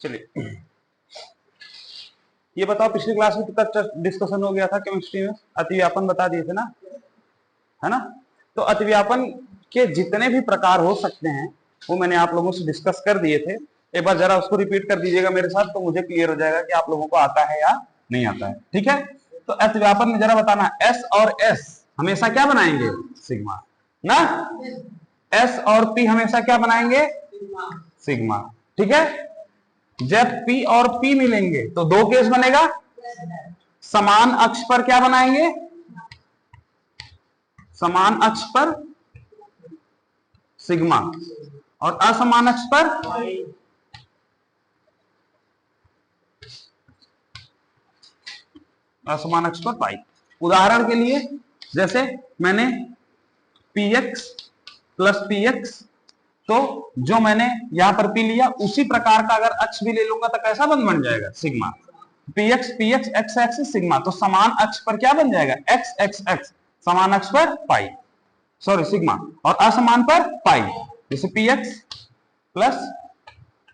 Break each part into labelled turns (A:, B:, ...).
A: चलिए ये बताओ, पिछली क्लास में कितना डिस्कशन हो गया था केमिस्ट्री में? अतिव्यापन बता दिए थे ना, है ना? तो अतिव्यापन के जितने भी प्रकार हो सकते हैं वो मैंने आप लोगों से डिस्कस कर दिए थे। एक बार जरा उसको रिपीट कर दीजिएगा मेरे साथ, तो मुझे क्लियर हो जाएगा कि आप लोगों को आता है या नहीं आता है। ठीक है, तो अतिव्यापन में जरा बताना, एस और एस हमेशा क्या बनाएंगे? सिग्मा ना। एस और पी हमेशा क्या बनाएंगे? सिग्मा। ठीक है, जब पी और पी मिलेंगे तो दो केस बनेगा। समान अक्ष पर क्या बनाएंगे? समान अक्ष पर सिग्मा और असमान अक्ष पर असमान अक्ष पर पाई। उदाहरण के लिए जैसे मैंने px प्लस px, तो जो मैंने यहां पर p लिया उसी प्रकार का अगर अक्ष भी ले लूंगा तो कैसा बन जाएगा? Sigma. px px x axis sigma, तो समान अक्ष पर क्या बन जाएगा? x x x, समान अक्ष पर पाई, सॉरी सिग्मा, और असमान पर पाई। जैसे px प्लस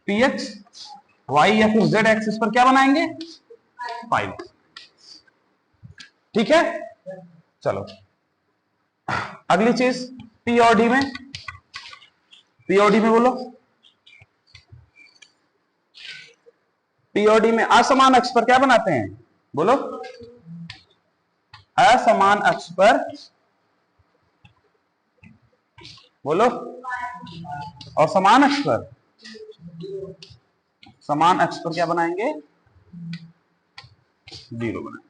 A: px y या फिर z एक्सिस पर क्या बनाएंगे? पाई। ठीक है, चलो अगली चीज पी और डी में। पी और डी में बोलो, पी और डी में असमान अक्ष पर क्या बनाते हैं? बोलो, असमान अक्ष पर बोलो, और समान अक्ष पर, समान अक्ष पर क्या बनाएंगे? जीरो बनाएंगे।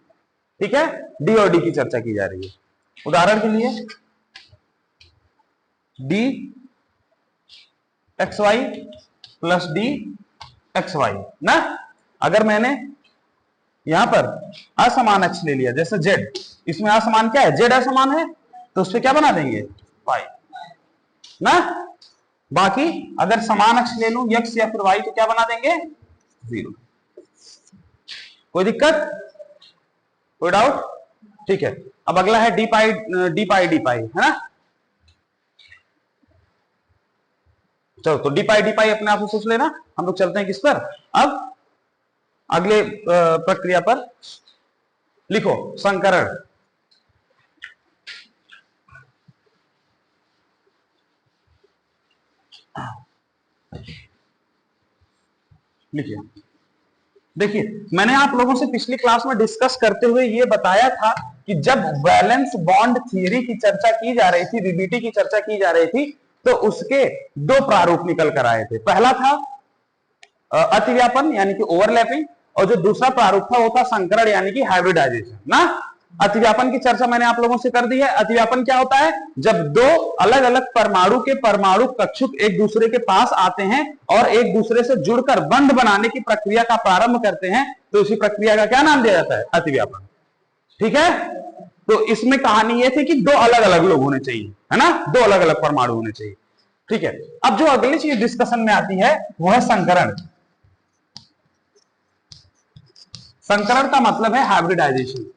A: ठीक है, डी और डी की चर्चा की जा रही है। उदाहरण के लिए D X Y plus D X Y ना। अगर मैंने यहां पर असमान अक्ष ले लिया, जैसे जेड, इसमें असमान क्या है? जेड असमान है, तो उस पर क्या बना देंगे? पाई ना। बाकी अगर समान अक्ष ले लूं एक्स या फिर वाई, तो क्या बना देंगे? जीरो। कोई दिक्कत, कोई डाउट? ठीक है, अब अगला है डी पाई डी पाई डी पाई, है ना। चलो तो डी पाई अपने आप से सोच लेना। हम लोग चलते हैं किस पर? अब अगले प्रक्रिया पर। लिखो संकरण। लिखिए, देखिए मैंने आप लोगों से पिछली क्लास में डिस्कस करते हुए ये बताया था कि जब वैलेंस बॉन्ड थियरी की चर्चा की जा रही थी, वीबीटी की चर्चा की जा रही थी, तो उसके दो प्रारूप निकल कर आए थे। पहला था अतिव्यापन यानी कि ओवरलैपिंग, और जो दूसरा प्रारूप था वो था संकरण यानी कि हाइब्रिडाइजेशन ना। अतिव्यापन की चर्चा मैंने आप लोगों से कर दी है। अतिव्यापन क्या होता है? जब दो अलग अलग परमाणु के परमाणु कक्षुक एक दूसरे के पास आते हैं और एक दूसरे से जुड़कर बंध बनाने की प्रक्रिया का प्रारंभ करते हैं, तो इसी प्रक्रिया का क्या नाम दिया जाता है? अतिव्यापन। ठीक है, तो इसमें कहानी ये थी कि दो अलग अलग लोग होने चाहिए, है ना, दो अलग अलग परमाणु होने चाहिए। ठीक है, अब जो अगली चीज डिस्कशन में आती है वो है संकरण। संकरण का मतलब है हाइब्रिडाइजेशन।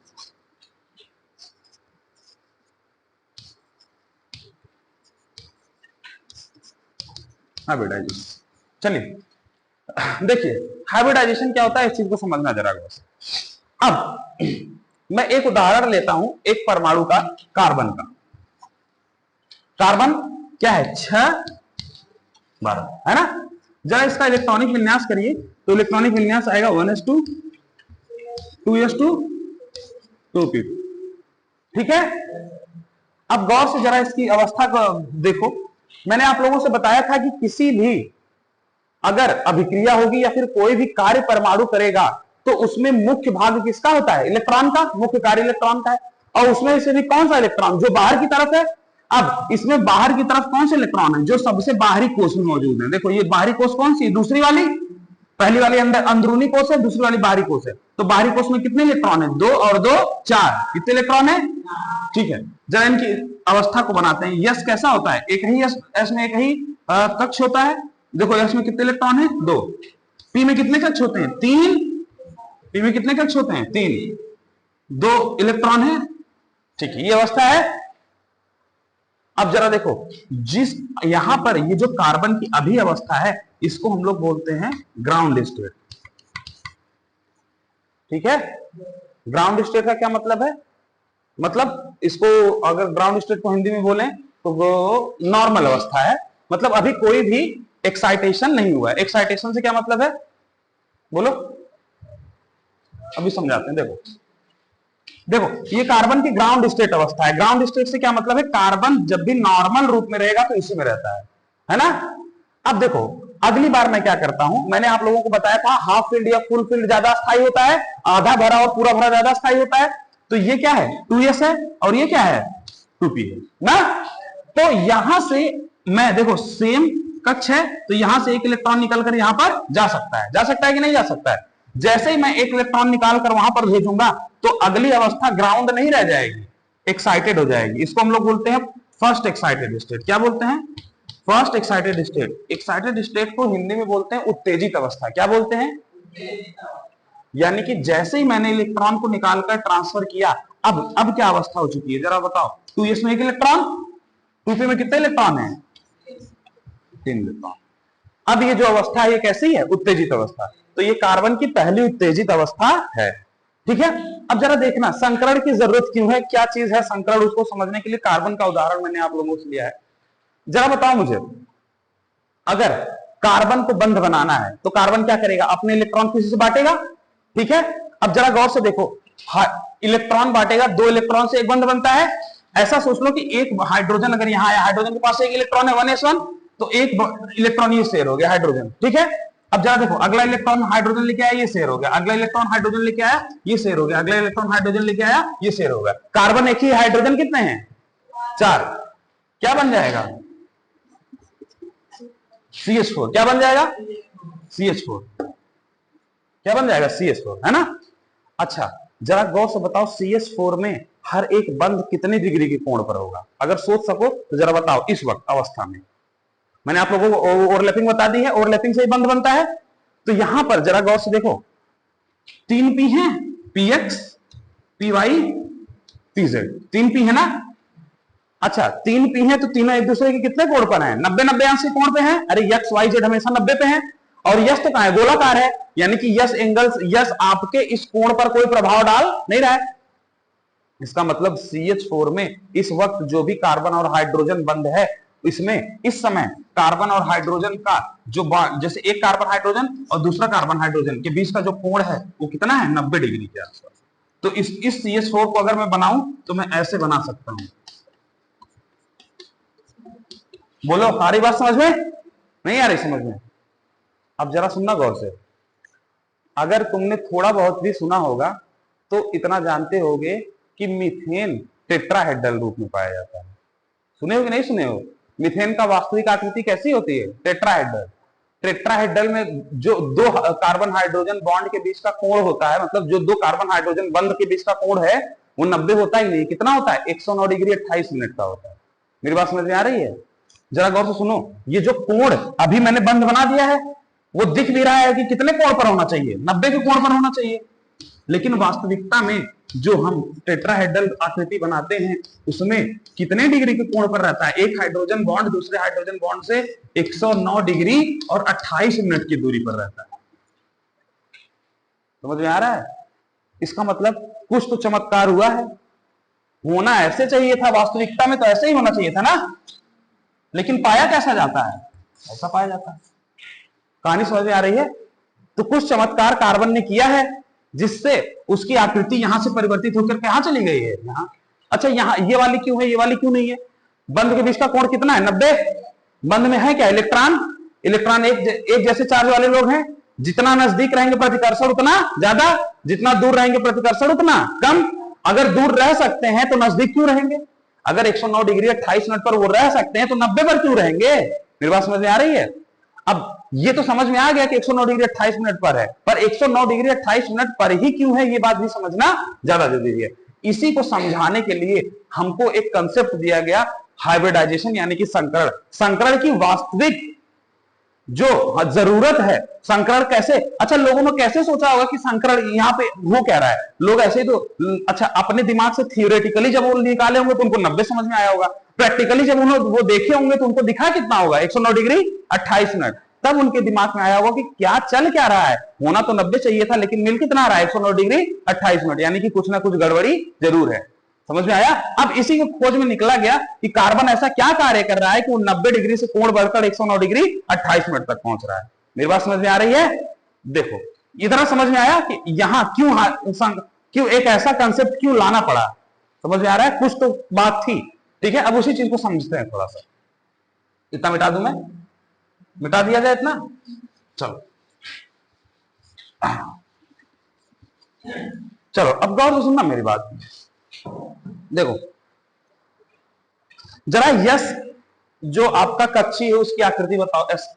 A: हाइब्रिडाइजेशन, चलिए देखिए हाइब्रिडाइजेशन क्या होता है, इस चीज को समझना जरा गौर से। अब मैं एक उदाहरण लेता हूं एक परमाणु का, कार्बन का। कार्बन क्या है? 6 12, है ना। जरा इसका इलेक्ट्रॉनिक विन्यास करिए, तो इलेक्ट्रॉनिक विन्यास आएगा 1s2 2s2 2p2। ठीक है, अब गौर से जरा इसकी अवस्था को देखो। मैंने आप लोगों से बताया था कि किसी भी अगर अभिक्रिया होगी या फिर कोई भी कार्य परमाणु करेगा तो उसमें मुख्य भाग किसका होता है? इलेक्ट्रॉन का। मुख्य कार्य इलेक्ट्रॉन का है, और उसमें से भी कौन सा इलेक्ट्रॉन? जो बाहर की तरफ है। अब इसमें बाहर की तरफ कौन से इलेक्ट्रॉन है? जो सबसे बाहरी कोष में मौजूद है। देखो ये बाहरी कोष कौन सी? दूसरी वाली। पहली वाली अंदर अंदरूनी कोष है, दूसरी वाली बाहरी कोष है। तो बाहरी कोष में कितने इलेक्ट्रॉन है? 2 और 2 4। कितने इलेक्ट्रॉन है? ठीक है, जरा इनकी अवस्था को बनाते हैं। यस कैसा होता है? एक ही एस में एक ही कक्ष होता है। देखो एस में कितने इलेक्ट्रॉन है? 2। पी में कितने कक्ष होते हैं? 3। पी में कितने कक्ष होते हैं? 3। 2 इलेक्ट्रॉन है। ठीक है, ये अवस्था है। अब जरा देखो, जिस यहां पर ये जो कार्बन की अभी अवस्था है, इसको हम लोग बोलते हैं ग्राउंड स्टेट। ठीक है, ग्राउंड स्टेट का क्या मतलब है? मतलब इसको अगर ग्राउंड स्टेट को हिंदी में बोलें तो वो नॉर्मल अवस्था है, मतलब अभी कोई भी एक्साइटेशन नहीं हुआ है। एक्साइटेशन से क्या मतलब है बोलो, अभी समझाते हैं। देखो देखो ये कार्बन की ग्राउंड स्टेट अवस्था है। ग्राउंड स्टेट से क्या मतलब है? कार्बन जब भी नॉर्मल रूप में रहेगा तो इसी में रहता है ना। अब देखो अगली बार मैं क्या करता हूं, मैंने आप लोगों को बताया था हाफ फील्ड या फुल फील्ड ज्यादा स्थायी होता है, आधा भरा और पूरा भरा ज्यादा स्थायी होता है। तो ये क्या है? 2s है और ये क्या है? 2p है ना। तो यहां से मैं देखो सेम कक्ष है तो यहां से एक इलेक्ट्रॉन निकलकर यहां पर जा सकता है कि नहीं जा सकता है? जैसे ही मैं एक इलेक्ट्रॉन निकाल कर वहां पर भेजूंगा तो अगली अवस्था ग्राउंड नहीं रह जाएगी, एक्साइटेड हो जाएगी। इसको हम लोग बोलते हैं फर्स्ट एक्साइटेड स्टेट। क्या बोलते हैं? First excited state. Excited state को हिंदी में बोलते हैं उत्तेजित अवस्था। क्या बोलते हैं? यानी कि जैसे ही मैंने इलेक्ट्रॉन को निकालकर ट्रांसफर किया, अब क्या अवस्था हो चुकी है जरा बताओ। 2s में एक इलेक्ट्रॉन, 2p में कितने इलेक्ट्रॉन है? 3 इलेक्ट्रॉन। अब ये जो अवस्था है ये कैसी है? उत्तेजित अवस्था। तो ये कार्बन की पहली उत्तेजित अवस्था है। ठीक है, अब जरा देखना संकरण की जरूरत क्यों है, क्या चीज है संकरण, उसको समझने के लिए कार्बन का उदाहरण मैंने आप लोगों से लिया है। जरा बताओ मुझे, अगर कार्बन को बंध बनाना है तो कार्बन क्या करेगा? अपने इलेक्ट्रॉन किसी से बांटेगा। ठीक है, अब जरा गौर से देखो, इलेक्ट्रॉन बांटेगा, 2 इलेक्ट्रॉन से एक बंध बनता है। ऐसा सोच लो कि एक हाइड्रोजन अगर यहां आया, हाइड्रोजन के पास एक इलेक्ट्रॉन है 1s1, तो एक इलेक्ट्रॉन ये शेयर हो गया हाइड्रोजन। ठीक है, अब जरा देखो अगला इलेक्ट्रॉन हाइड्रोजन लेके आया, ये शेयर हो गया। अगला इलेक्ट्रॉन हाइड्रोजन लेके आया, ये शेयर हो गया। अगला इलेक्ट्रॉन हाइड्रोजन लेके आया, ये शेयर हो गया। कार्बन एक ही, हाइड्रोजन कितने हैं? 4। क्या बन जाएगा? CH4। क्या बन जाएगा? CH4। क्या बन जाएगा? CH4, है ना। अच्छा जरा गौर से बताओ CH4 में हर एक बंध कितने डिग्री के कोण पर होगा? अगर सोच सको तो जरा बताओ इस वक्त अवस्था में। मैंने आप लोगों को ओवरलैपिंग बता दी है, ओवरलैपिंग से ही बंध बनता है। तो यहां पर जरा गौर से देखो 3p है, px, py, pz, 3p है ना। अच्छा 3p है तो तीनों एक दूसरे के कितने कोण पर हैं? 90-90 अंश के कोण पे हैं। अरे x y z हमेशा 90 पे हैं। और यश तो कहां है? गोलाकार है, यानी कि यश एंगल्स, यश आपके इस कोण पर कोई प्रभाव डाल नहीं रहा है। इसका मतलब CH4 में इस वक्त जो भी कार्बन और हाइड्रोजन बंध है, इसमें इस समय कार्बन और हाइड्रोजन का जो जैसे एक कार्बन हाइड्रोजन और दूसरा कार्बन हाइड्रोजन के बीच का जो कोण है वो कितना है? 90 डिग्री के आसपास। तो इस CH4 को अगर मैं बनाऊं तो मैं ऐसे बना सकता हूं। बोलो सारी बात समझ में नहीं आ रही? समझ में? अब जरा सुनना गौर से। अगर तुमने थोड़ा बहुत भी सुना होगा तो इतना जानते होगे कि मीथेन टेट्राहेड्रल रूप में पाया जाता है। सुने हो कि नहीं सुने हो? मीथेन का वास्तविक आकृति कैसी होती है? टेट्राहेड्रल। टेट्राहेड्रल में जो 2 कार्बन हाइड्रोजन बॉन्ड के बीच का कोण होता है, मतलब जो 2 कार्बन हाइड्रोजन बंध के बीच का कोण है वो 90 होता ही नहीं। कितना होता है? 109 डिग्री 28 मिनट का होता है। मेरी बात समझ में आ रही है? जरा गौर से सुनो, ये जो कोण अभी मैंने बंध बना दिया है वो दिख भी रहा है कि कितने कोण पर होना चाहिए? 90 के कोण पर होना चाहिए। लेकिन वास्तविकता में जो हम टेट्राहेड्रल आकृति बनाते हैं उसमें कितने डिग्री के कोण पर रहता है? एक हाइड्रोजन बॉन्ड दूसरे हाइड्रोजन बॉन्ड से 109 डिग्री और 28 मिनट की दूरी पर रहता है। समझ में आ रहा है? इसका मतलब कुछ तो चमत्कार हुआ है। होना ऐसे चाहिए था, वास्तविकता में तो ऐसे ही होना चाहिए था ना। लेकिन पाया कैसा जाता है? ऐसा पाया जाता है। कहानी समझ में आ रही है? तो कुछ चमत्कार कार्बन ने किया है जिससे उसकी आकृति यहां से परिवर्तित होकर कहां चली गई है? यहां। अच्छा यहां ये वाली क्यों है, ये वाली क्यों नहीं है? बंध के बीच का कोण कितना है? 90। बंध में है क्या? इलेक्ट्रॉन। इलेक्ट्रॉन एक जैसे चार्ज वाले लोग हैं। जितना नजदीक रहेंगे प्रतिकर्षण उतना ज्यादा, जितना दूर रहेंगे प्रतिकर्षण उतना कम। अगर दूर रह सकते हैं तो नजदीक क्यों रहेंगे? अगर 109 डिग्री 28 मिनट पर वो रह सकते हैं तो 90 पर क्यों रहेंगे? मेरी बात समझ में आ रही है? अब ये तो समझ में आ गया कि 109 डिग्री 28 मिनट पर है, पर 109 डिग्री 28 मिनट पर ही क्यों है ये बात भी समझना ज्यादा जरूरी है। इसी को समझाने के लिए हमको एक कंसेप्ट दिया गया हाइब्रिडाइजेशन यानी कि संकरण। संकरण की वास्तविक जो जरूरत है, संकरण कैसे, अच्छा लोगों ने कैसे सोचा होगा कि संकरण यहाँ पे वो कह रहा है? लोग ऐसे ही तो अच्छा अपने दिमाग से थियोरेटिकली जब वो निकाले होंगे तो उनको 90 समझ में आया होगा। प्रैक्टिकली जब उन्होंने वो देखे होंगे तो उनको दिखा कितना होगा? 109 डिग्री 28 मिनट। तब उनके दिमाग में आया होगा कि क्या चल क्या रहा है, होना तो 90 चाहिए था लेकिन मिल कितना रहा है 109 डिग्री 28 मिनट, यानी कि कुछ ना कुछ गड़बड़ी जरूर है। समझ में आया? अब इसी के खोज में निकला गया कि कार्बन ऐसा क्या कार्य कर रहा है कि वो 90 डिग्री से कोण बढ़कर 109 डिग्री 28 मिनट तक पहुंच रहा है। मेरी बात समझ में आ रही है? देखो इतना समझ में आया कि यहां क्यों एक ऐसा कंसेप्ट क्यों लाना पड़ा। समझ में आ रहा है? कुछ तो बात थी। ठीक है, अब उसी चीज को समझते हैं थोड़ा सा। इतना मिटा दूं मैं, मिटा दिया जाए इतना। चलो चलो अब गौर से सुनना मेरी बात। देखो जरा यस जो आपका कक्षी है उसकी आकृति बताओ। एस,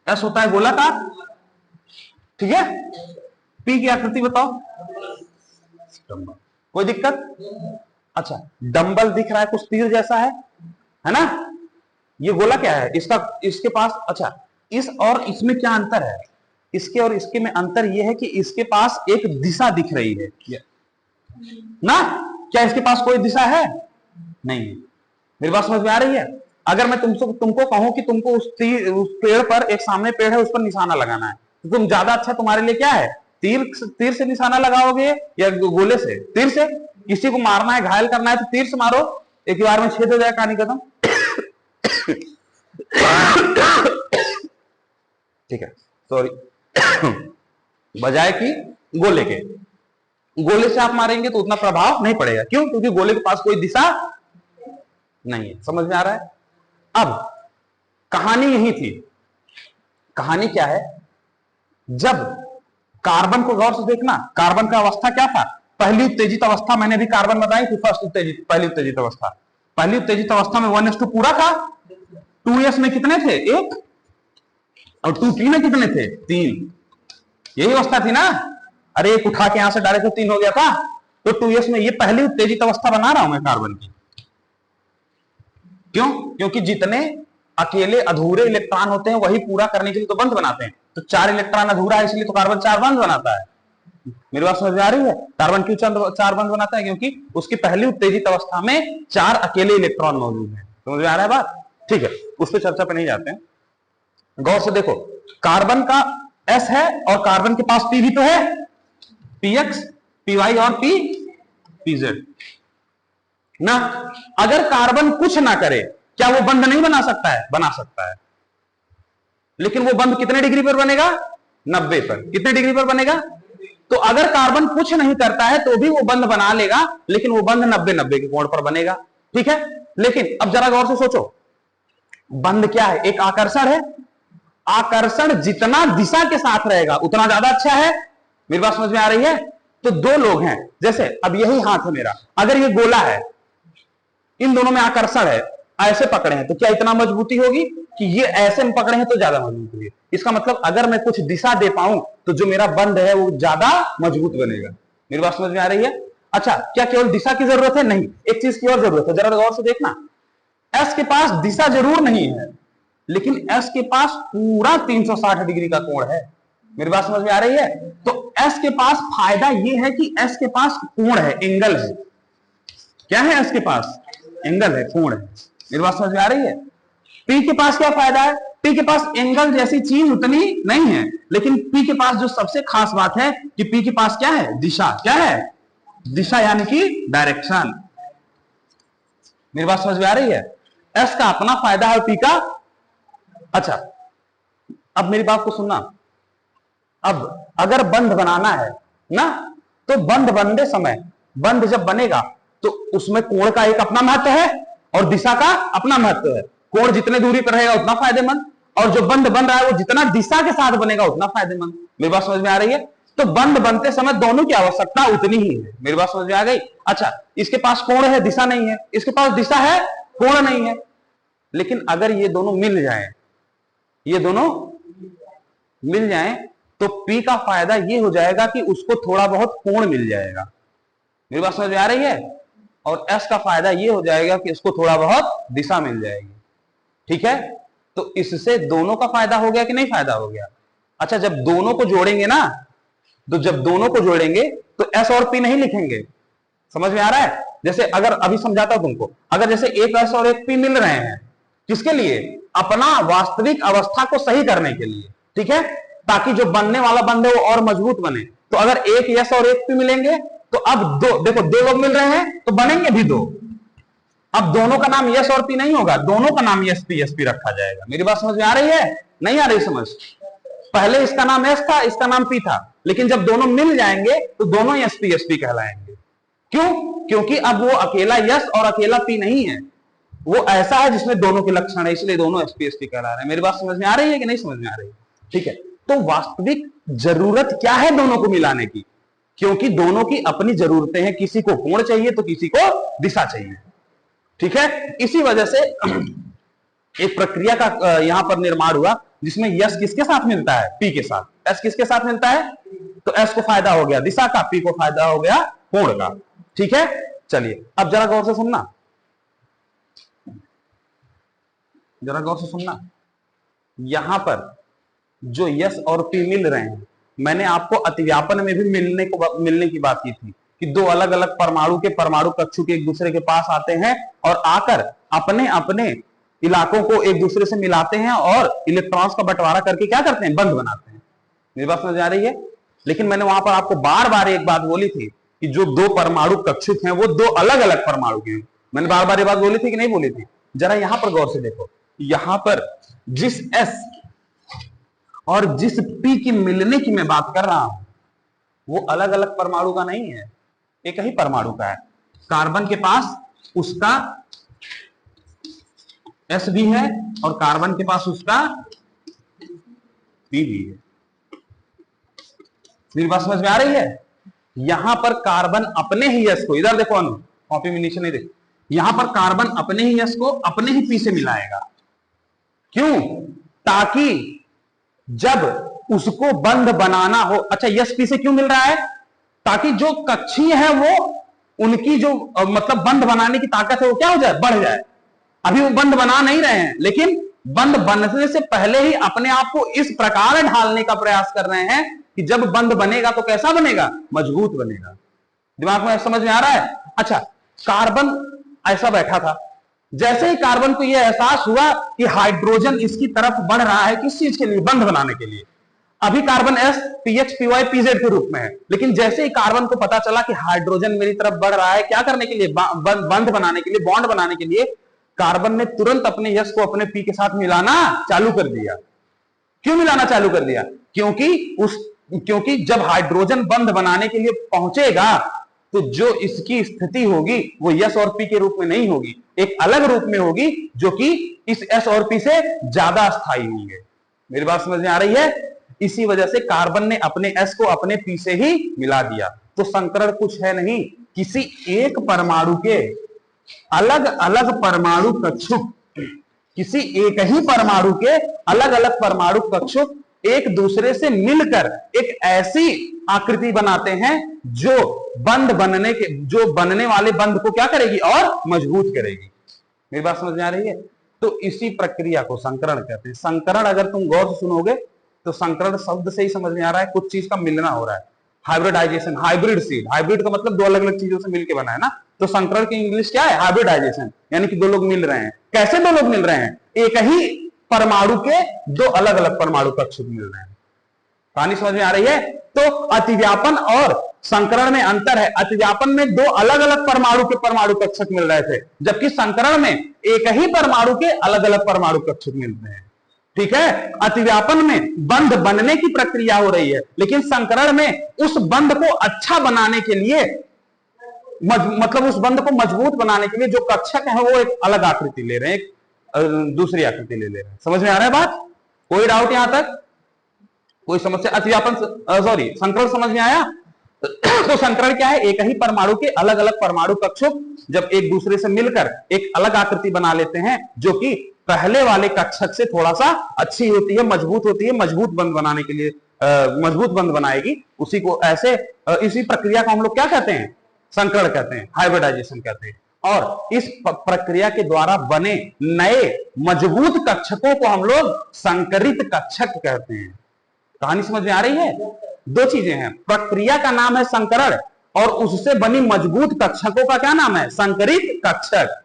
A: एस होता है गोलाकार, ठीक है। पी की आकृति बताओ। कोई दिक्कत? अच्छा, डंबल दिख रहा है कुछ तीर जैसा है ना? ये गोला क्या है इसका, इसके पास, अच्छा इस और इसमें क्या अंतर है? इसके और इसके में अंतर यह है कि इसके पास एक दिशा दिख रही है ना। क्या इसके पास कोई दिशा है? नहीं। मेरी बात समझ में आ रही है? अगर मैं तुमको कहूं कि तुमको उस पेड़ पर, एक सामने पेड़ है उस पर निशाना लगाना है, तो तुम ज्यादा अच्छा तुम्हारे लिए क्या है, तीर से निशाना लगाओगे या गोले से? तीर से। किसी को मारना है, घायल करना है तो तीर से मारो, एक बार में छेद हो जाए, कहानी खत्म। ठीक है, सॉरी। बजाय कि गोले के, गोले से आप मारेंगे तो उतना प्रभाव नहीं पड़ेगा। क्यों? क्योंकि गोले के पास कोई दिशा नहीं है। समझ में आ रहा है? अब कहानी यही थी। कहानी क्या है, जब कार्बन को गौर से देखना, कार्बन का अवस्था क्या था? पहली उत्तेजित अवस्था मैंने भी कार्बन बताई थी, पहली उत्तेजित अवस्था। पहली उत्तेजित अवस्था में 1s2 पूरा था, 2s में कितने थे? 1, और 2p में कितने थे? 3। यही अवस्था थी ना? अरे एक उठा के यहां से डायरेक्ट 3 हो गया था, तो 2s में ये पहली उत्तेजित अवस्था बना रहा हूं मैं कार्बन की। क्यों? क्योंकि जितने अकेले अधूरे इलेक्ट्रॉन होते हैं वही पूरा करने के लिए तो बंध बनाते हैं। तो 4 इलेक्ट्रॉन अधूरा है इसलिए तो कार्बन 4 बंध बनाता है। मेरी बात समझ में आ रही है? कार्बन क्यों 4 बंध बनाता है? क्योंकि उसकी पहली उत्तेजित अवस्था में 4 अकेले इलेक्ट्रॉन मौजूद है। समझ में आ रहा है बात? ठीक है, उस पर चर्चा पे नहीं जाते हैं। गौर से देखो, कार्बन का S है और कार्बन के पास P भी तो है, PX, PY और PZ ना। अगर कार्बन कुछ ना करे, क्या वो बंध नहीं बना सकता है? बना सकता है, लेकिन वो बंध कितने डिग्री पर बनेगा? 90 पर। कितने डिग्री पर बनेगा? तो अगर कार्बन कुछ नहीं करता है तो भी वो बंध बना लेगा, लेकिन वो बंध 90 के कोण पर बनेगा। ठीक है, लेकिन अब जरा गौर से सोचो, बंध क्या है? एक आकर्षण है। आकर्षण जितना दिशा के साथ रहेगा उतना ज्यादा अच्छा है। मेरी बात समझ में आ रही है? तो दो लोग हैं, जैसे अब यही हाथ है मेरा, अगर ये गोला है, इन दोनों में आकर्षण है, ऐसे पकड़े हैं तो क्या इतना मजबूती होगी कि ये ऐसे में पकड़े हैं तो ज्यादा मजबूत होगी। इसका मतलब अगर मैं कुछ दिशा दे पाऊं तो जो मेरा बंध है वो ज्यादा मजबूत बनेगा। मेरी बात समझ में आ रही है? अच्छा, क्या केवल दिशा की जरूरत है? नहीं, एक चीज की और जरूरत है, जरा गौर से देखना। एस के पास दिशा जरूर नहीं है, लेकिन एस के पास पूरा 360 डिग्री का कोण है। मेरी बात समझ में आ रही है? तो एस के पास फायदा यह है कि एस के पास कोण है, एंगल है। क्या है एस के पास? एंगल है, कोण है। मेरी बात समझ में आ रही है? पी के पास क्या फायदा है? पी के पास एंगल जैसी चीज उतनी नहीं है, लेकिन पी के पास जो सबसे खास बात है कि पी के पास क्या है? दिशा। क्या है? दिशा, यानी कि डायरेक्शन। मेरी बात समझ में आ रही है? एस का अपना फायदा है, पी का। अच्छा, अब मेरी बात को सुनना। अब अगर बंध बनाना है ना, तो बंध बनते समय, बंध जब बनेगा तो उसमें कोण का एक अपना महत्व है और दिशा का अपना महत्व है। कोण जितने दूरी पर रहेगा उतना फायदेमंद, और जो बंध बन रहा है वो जितना दिशा के साथ बनेगा उतना फायदेमंद। मेरी बात समझ में आ रही है? तो बंध बनते समय दोनों की आवश्यकता उतनी ही है। मेरी बात समझ में आ गई? अच्छा, इसके पास कोण है, दिशा नहीं है, इसके पास दिशा है, कोण नहीं है। लेकिन अगर ये दोनों मिल जाएं, ये दोनों मिल जाएं, तो P का फायदा ये हो जाएगा कि उसको थोड़ा बहुत कोण मिल जाएगा। मेरी बात समझ में आ रही है? और S का फायदा ये हो जाएगा कि इसको थोड़ा बहुत दिशा मिल जाएगी। ठीक है, तो इससे दोनों का फायदा हो गया कि नहीं फायदा हो गया? अच्छा, जब दोनों को जोड़ेंगे ना, तो जब दोनों को जोड़ेंगे तो S और P नहीं लिखेंगे। समझ में आ रहा है? जैसे अगर अभी समझाता हूं तुमको, अगर जैसे एक S और एक P मिल रहे हैं, किसके लिए? अपना वास्तविक अवस्था को सही करने के लिए, ठीक है, ताकि जो बनने वाला बंद है वो और मजबूत बने। तो अगर एक यस और एक पी मिलेंगे तो अब दो, देखो दो लोग मिल रहे हैं तो बनेंगे भी दो। अब दोनों का नाम यस और पी नहीं होगा, दोनों का नाम यस पी रखा जाएगा। मेरी बात समझ में आ रही है? नहीं आ रही समझ? पहले इसका नाम एस था, इसका नाम पी था, लेकिन जब दोनों मिल जाएंगे तो दोनों एस पी कहलाएंगे। क्यों? क्योंकि अब वो अकेला यस और अकेला पी नहीं है, वो ऐसा है जिसमें दोनों के लक्षण है, इसलिए दोनों एस पी कहला रहे हैं। मेरी बात समझ में आ रही है कि नहीं समझ में आ रही है? ठीक है, तो वास्तविक जरूरत क्या है दोनों को मिलाने की? क्योंकि दोनों की अपनी जरूरतें हैं, किसी को कोण चाहिए तो किसी को दिशा चाहिए, ठीक है। इसी वजह से एक प्रक्रिया का यहां पर निर्माण हुआ जिसमें यस किसके साथ मिलता है? पी के साथ। एस किसके साथ मिलता है? तो एस को फायदा हो गया दिशा का, पी को फायदा हो गया कोण का, ठीक है। चलिए अब जरा गौर से सुनना, जरा गौर से सुनना। यहां पर जो यस और पी मिल रहे हैं, मैंने आपको अतिव्यापन में भी मिलने की बात की थी कि दो अलग अलग परमाणु के परमाणु कक्षु के एक दूसरे के पास आते हैं और आकर अपने अपने इलाकों को एक दूसरे से मिलाते हैं और इलेक्ट्रॉन्स का बंटवारा करके क्या करते हैं? बंध बनाते हैं। मेरी बात समझ आ रही है? लेकिन मैंने वहां पर आपको बार बार एक बात बोली थी कि जो दो परमाणु कक्षुक हैं वो दो अलग अलग परमाणु के हैं। मैंने बार बार ये बात बोली थी कि नहीं बोली थी? जरा यहां पर गौर से देखो, यहां पर जिस एस और जिस पी की मिलने की मैं बात कर रहा हूं वो अलग अलग परमाणु का नहीं है, एक ही परमाणु का है। कार्बन के पास उसका एस भी है और कार्बन के पास उसका पी भी है। मेरी बात समझ में आ रही है? यहां पर कार्बन अपने ही एस को, इधर देखो अनु, कॉपी में नीचे नहीं देखो, यहां पर कार्बन अपने ही एस को अपने ही पी से मिलाएगा। क्यों? ताकि जब उसको बंध बनाना हो, अच्छा यस पी से क्यों मिल रहा है? ताकि जो कक्षीय है वो उनकी जो मतलब बंध बनाने की ताकत है वो क्या हो जाए? बढ़ जाए। अभी वो बंध बना नहीं रहे हैं, लेकिन बंध बनने से पहले ही अपने आप को इस प्रकार ढालने का प्रयास कर रहे हैं कि जब बंध बनेगा तो कैसा बनेगा? मजबूत बनेगा। दिमाग में समझ में आ रहा है? अच्छा, कार्बन ऐसा बैठा था, जैसे ही कार्बन को यह एहसास हुआ कि हाइड्रोजन इसकी तरफ बढ़ रहा है, किस चीज के लिए? बंध बनाने के लिए। अभी carbon S PH PY PZ के रूप में है, लेकिन जैसे ही कार्बन को पता चला कि हाइड्रोजन मेरी तरफ बढ़ रहा है, क्या करने के लिए? बंध बनाने के लिए, बॉन्ड बनाने के लिए, कार्बन ने तुरंत अपने यस को अपने पी के साथ मिलाना चालू कर दिया। क्यों मिलाना चालू कर दिया? क्योंकि जब हाइड्रोजन बंध बनाने के लिए पहुंचेगा तो जो इसकी स्थिति होगी वो यस और पी के रूप में नहीं होगी, एक अलग रूप में होगी जो कि इस एस और पी से ज्यादा स्थायी होंगे। मेरी बात समझ में आ रही है? इसी वजह से कार्बन ने अपने एस को अपने पी से ही मिला दिया। तो संकरण कुछ है नहीं, किसी एक परमाणु के अलग अलग परमाणु कक्षुक, किसी एक ही परमाणु के अलग अलग परमाणु कक्षुक एक दूसरे से मिलकर एक ऐसी आकृति बनाते हैं जो बनने वाले बंध को क्या करेगी? और मजबूत करेगी। मेरी बात समझ में आ रही है? तो इसी प्रक्रिया को संकरण कहते हैं। संकरण अगर तुम गौर से सुनोगे तो संकरण शब्द से ही समझ में आ रहा है कुछ चीज का मिलना हो रहा है। हाइब्रिडाइजेशन, हाइब्रिड सीड, हाइब्रिड का मतलब दो अलग अलग चीजों से मिलकर बना है ना। तो संकरण की इंग्लिश क्या है? हाइब्रिडाइजेशन, यानी कि दो लोग मिल रहे हैं। कैसे दो लोग मिल रहे हैं? एक ही परमाणु के दो अलग अलग परमाणु कक्षक मिल रहे हैं। कहानी समझ में आ रही है? तो अतिव्यापन और संकरण में अंतर है। अतिव्यापन में दो अलग अलग परमाणु के परमाणु कक्षक मिल रहे थे, जबकि संकरण में एक ही परमाणु के अलग अलग परमाणु कक्षक मिलते हैं। ठीक है? अतिव्यापन में बंध बनने की प्रक्रिया हो रही है, लेकिन संकरण में उस बंध को अच्छा बनाने के लिए, मतलब उस बंध को मजबूत बनाने के लिए जो कक्षक है वो एक अलग आकृति ले रहे हैं, एक दूसरी आकृति ले रहे हैं। समझ में आ रहा है बात? कोई डाउट यहां तक? कोई समस्या? अतिव्यापन सॉरी संकरण समझ में आया? तो संकरण क्या है? एक ही परमाणु के अलग अलग परमाणु कक्षक जब एक दूसरे से मिलकर एक अलग आकृति बना लेते हैं जो कि पहले वाले कक्षक से थोड़ा सा अच्छी होती है, मजबूत होती है। मजबूत बंध बनाने के लिए मजबूत बंध बनाएगी, उसी को ऐसे इसी प्रक्रिया को हम लोग क्या कहते हैं? संकरण कहते हैं, हाइब्रिडाइजेशन कहते हैं। और इस प्रक्रिया के द्वारा बने नए मजबूत कक्षकों को हम लोग संकरित कक्षक कहते हैं। कहानी समझ में आ रही है? दो चीजें हैं, प्रक्रिया का नाम है संकरण और उससे बनी मजबूत कक्षकों का क्या नाम है? संकरित कक्षक।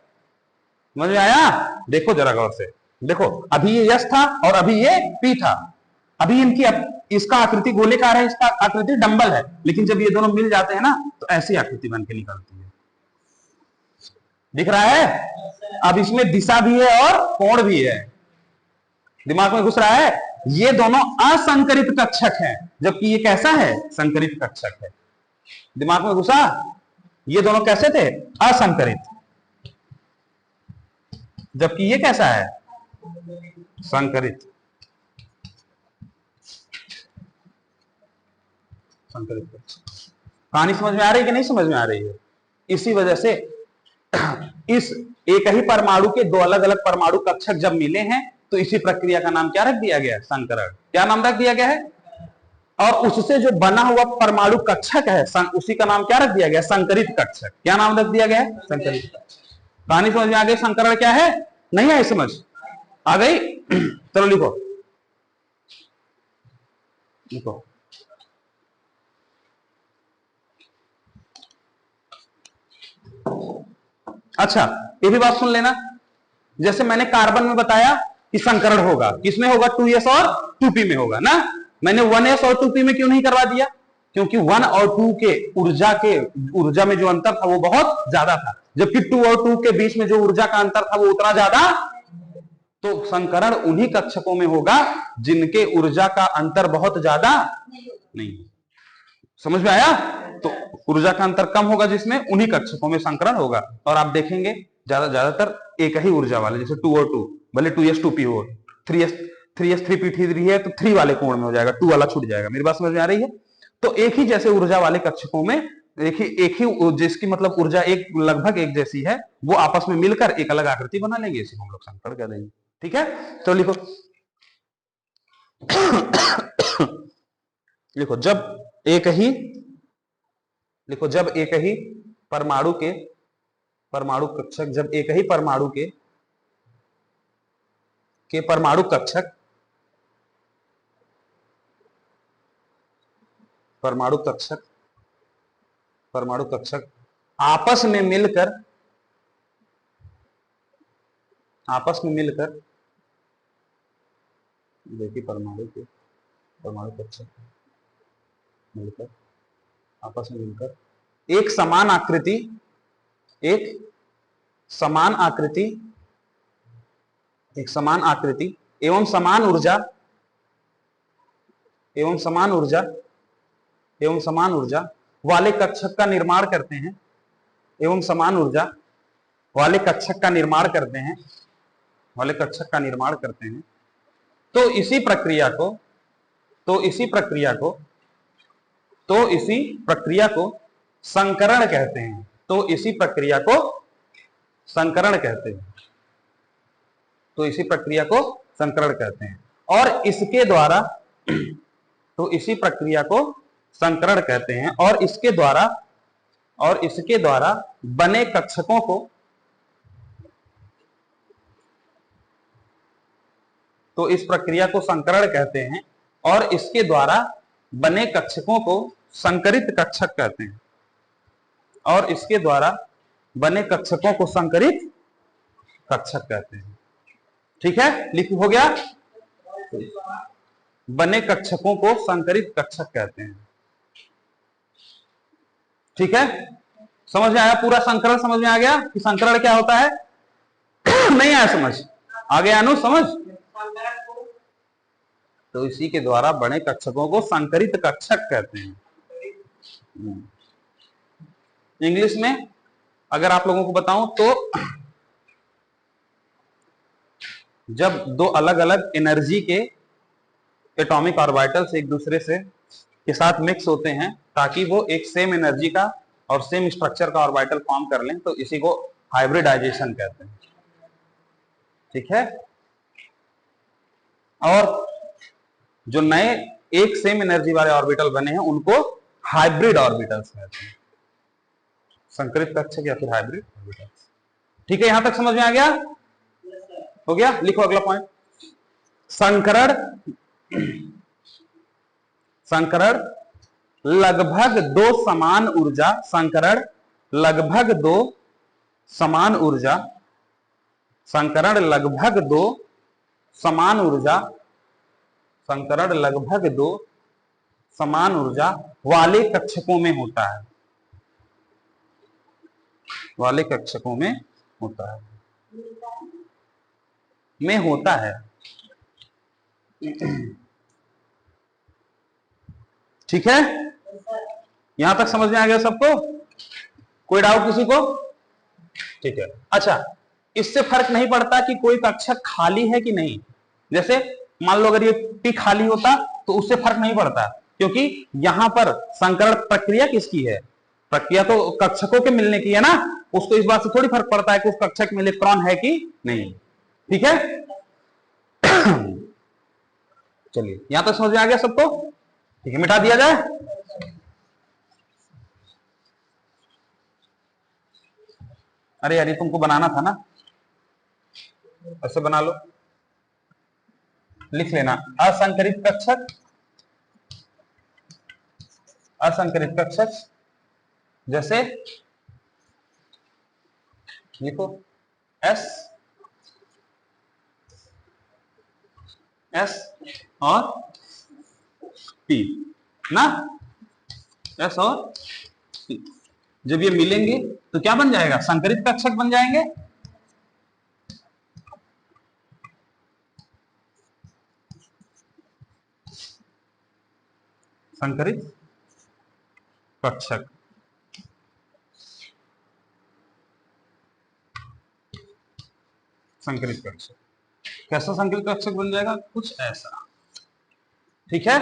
A: समझ में आया? देखो जरा गौर से, देखो अभी ये यस था और अभी ये पी था। अभी इनकी इसका आकृति गोलेकार है, इसका आकृति डंबल है, लेकिन जब ये दोनों मिल जाते हैं ना तो ऐसी आकृति बन के निकलती है। दिख रहा है? अब इसमें दिशा भी है और कोण भी है। दिमाग में घुस रहा है? ये दोनों असंकरित कक्षक हैं, जबकि ये कैसा है? संकरित कक्षक है। दिमाग में घुसा? ये दोनों कैसे थे? असंकरित, जबकि ये कैसा है? संकरित। संकरित कहानी समझ में आ रही है कि नहीं समझ में आ रही है? इसी वजह से इस एक ही परमाणु के दो अलग अलग परमाणु कक्षक जब मिले हैं तो इसी प्रक्रिया का नाम क्या रख दिया गया है? संकरण। क्या नाम रख दिया गया है? और उससे जो बना हुआ परमाणु कक्षक है उसी का नाम क्या रख दिया गया? संकरित कक्षक। क्या नाम रख दिया गया है? संकरित कक्षक। कहानी समझ में आ गई? संकरण क्या है? नहीं आई समझ? आ गई? चलो लिखो लिखो। अच्छा, ये भी बात सुन लेना। जैसे मैंने कार्बन में बताया कि संकरण होगा, किसमें होगा? 2s और 2p में होगा ना। मैंने 1s और 2p में क्यों नहीं करवा दिया? क्योंकि 1 और 2 के ऊर्जा में जो अंतर था वो बहुत ज्यादा था, जबकि 2 और 2 के बीच में जो ऊर्जा का अंतर था वो उतना ज्यादा। तो संकरण उन्हीं कक्षकों में होगा जिनके ऊर्जा का अंतर बहुत ज्यादा नहीं। समझ में आया? तो ऊर्जा का अंतर कम होगा जिसमें, उन्हीं कक्षकों में संकरण होगा। और आप देखेंगे ज्यादातर एक ही ऊर्जा वाले, जैसे 2 और 2, भले 2s 2p हो, 3s 3p3 है तो 3 वाले कोण में हो जाएगा, 2 वाला छूट जाएगा। मेरी बात समझ में आ रही है? तो एक ही जैसे ऊर्जा वाले कक्षकों में एक ही जिसकी मतलब ऊर्जा एक लगभग एक जैसी है, वो आपस में मिलकर एक अलग आकृति बना लेंगे, इसी को हम लोग संकरण कह देंगे। ठीक है, तो लिखो लिखो जब एक ही परमाणु के परमाणु कक्षक, जब एक ही परमाणु के परमाणु कक्षक आपस में मिलकर देखिए परमाणु कक्षक मिलकर आपस में मिलकर एक समान आकृति एवं समान ऊर्जा वाले कक्षक का निर्माण करते हैं, वाले कक्षक का निर्माण करते हैं। तो इसी प्रक्रिया को संकरण कहते हैं। तो इसी प्रक्रिया को संकरण कहते हैं। और इसके द्वारा बने कक्षकों को इस प्रक्रिया को संकरण कहते हैं, और इसके द्वारा बने कक्षकों को संकरित कक्षक कहते हैं, और इसके द्वारा बने कक्षकों को संकरित कक्षक कहते हैं। ठीक है, लिख हो गया? बने कक्षकों को संकरित कक्षक कहते हैं। ठीक है, समझ में आया? पूरा संकरण समझ में आ गया कि संकरण क्या होता है? नहीं आया समझ? आ गया अनु समझ? तो इसी के द्वारा बने कक्षकों को संकरित कक्षक कहते हैं। इंग्लिश में अगर आप लोगों को बताऊं तो जब दो अलग अलग एनर्जी के एटॉमिक ऑर्बिटल्स एक दूसरे से के साथ मिक्स होते हैं ताकि वो एक सेम एनर्जी का और सेम स्ट्रक्चर का ऑर्बिटल फॉर्म कर लें, तो इसी को हाइब्रिडाइजेशन कहते हैं। ठीक है, और जो नए एक सेम एनर्जी वाले ऑर्बिटल बने हैं उनको हाइब्रिड ऑर्बिटल्स कहते हैं, संकरित कक्षक या फिर हाइब्रिड ऑर्बिटल्स। ठीक है, यहां तक समझ में आ गया? हो गया? लिखो अगला पॉइंट। संकरण लगभग दो समान ऊर्जा संकरण लगभग दो समान ऊर्जा, संकरण लगभग दो समान ऊर्जा वाले कक्षकों में होता है, वाले कक्षकों में होता है, में होता है। ठीक है, यहां तक समझ में आ गया सबको? कोई डाउट किसी को? ठीक है। अच्छा, इससे फर्क नहीं पड़ता कि कोई कक्षक खाली है कि नहीं। जैसे मान लो अगर ये पी खाली होता तो उससे फर्क नहीं पड़ता, क्योंकि यहां पर संकरण प्रक्रिया किसकी है? प्रक्रिया तो कक्षकों के मिलने की है ना, उसको इस बात से थोड़ी फर्क पड़ता है कि उस कक्षक में इलेक्ट्रॉन है कि नहीं। ठीक है, चलिए यहां तक समझ में आ गया सबको? ठीक है, मिटा दिया जाए। अरे यार, ये तुमको बनाना था ना, ऐसे बना लो, लिख लेना असंकरित कक्षक, असंकरित कक्षक जैसे लिखो एस, एस और पी ना, एस और पी जब ये मिलेंगे तो क्या बन जाएगा? संकरित कक्षक बन जाएंगे। संकरित कक्षक, संकरित कक्षक कैसा संकरित कक्षक बन जाएगा? कुछ ऐसा। ठीक है,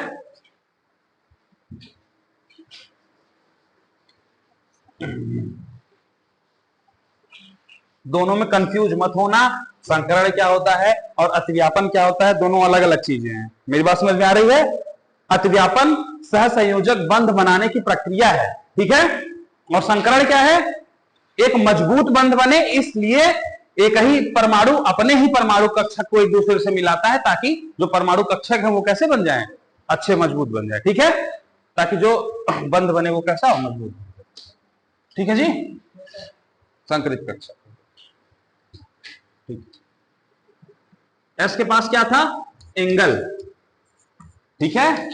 A: दोनों में कंफ्यूज मत होना, संकरण क्या होता है और अतिव्यापन क्या होता है, दोनों अलग अलग चीजें हैं। मेरी बात समझ में आ रही है? अतिव्यापन सहसंयोजक बंध बनाने की प्रक्रिया है, ठीक है, और संकरण क्या है? एक मजबूत बंध बने इसलिए एक ही परमाणु अपने ही परमाणु कक्षक को एक दूसरे से मिलाता है, ताकि जो परमाणु कक्षक है वो कैसे बन जाए? अच्छे मजबूत बन जाए। ठीक है, ताकि जो बंध बने वो कैसा हो? मजबूत। ठीक है जी, संकरित कक्षक। एस के पास क्या था? एंगल, ठीक है,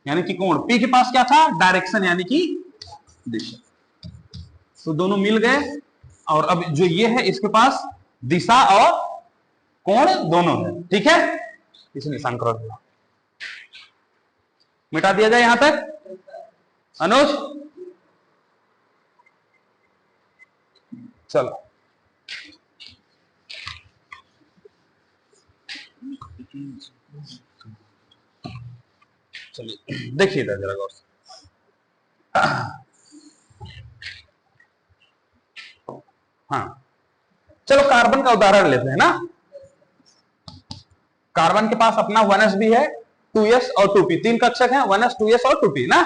A: यानी कि कोण। पी के पास क्या था? डायरेक्शन यानी कि दिशा। तो दोनों मिल गए, और अब जो ये है इसके पास दिशा और कोण दोनों है। ठीक है, इसलिए संकरण हुआ। मिटा दिया जाए यहां तक? अनुज चलो, चलिए देखिए इधर जरा गौर से। हाँ, चलो कार्बन का उदाहरण लेते हैं ना। कार्बन के पास अपना 1s भी है, 2s और 2p, तीन कक्षक हैं, 1s 2s और 2p ना।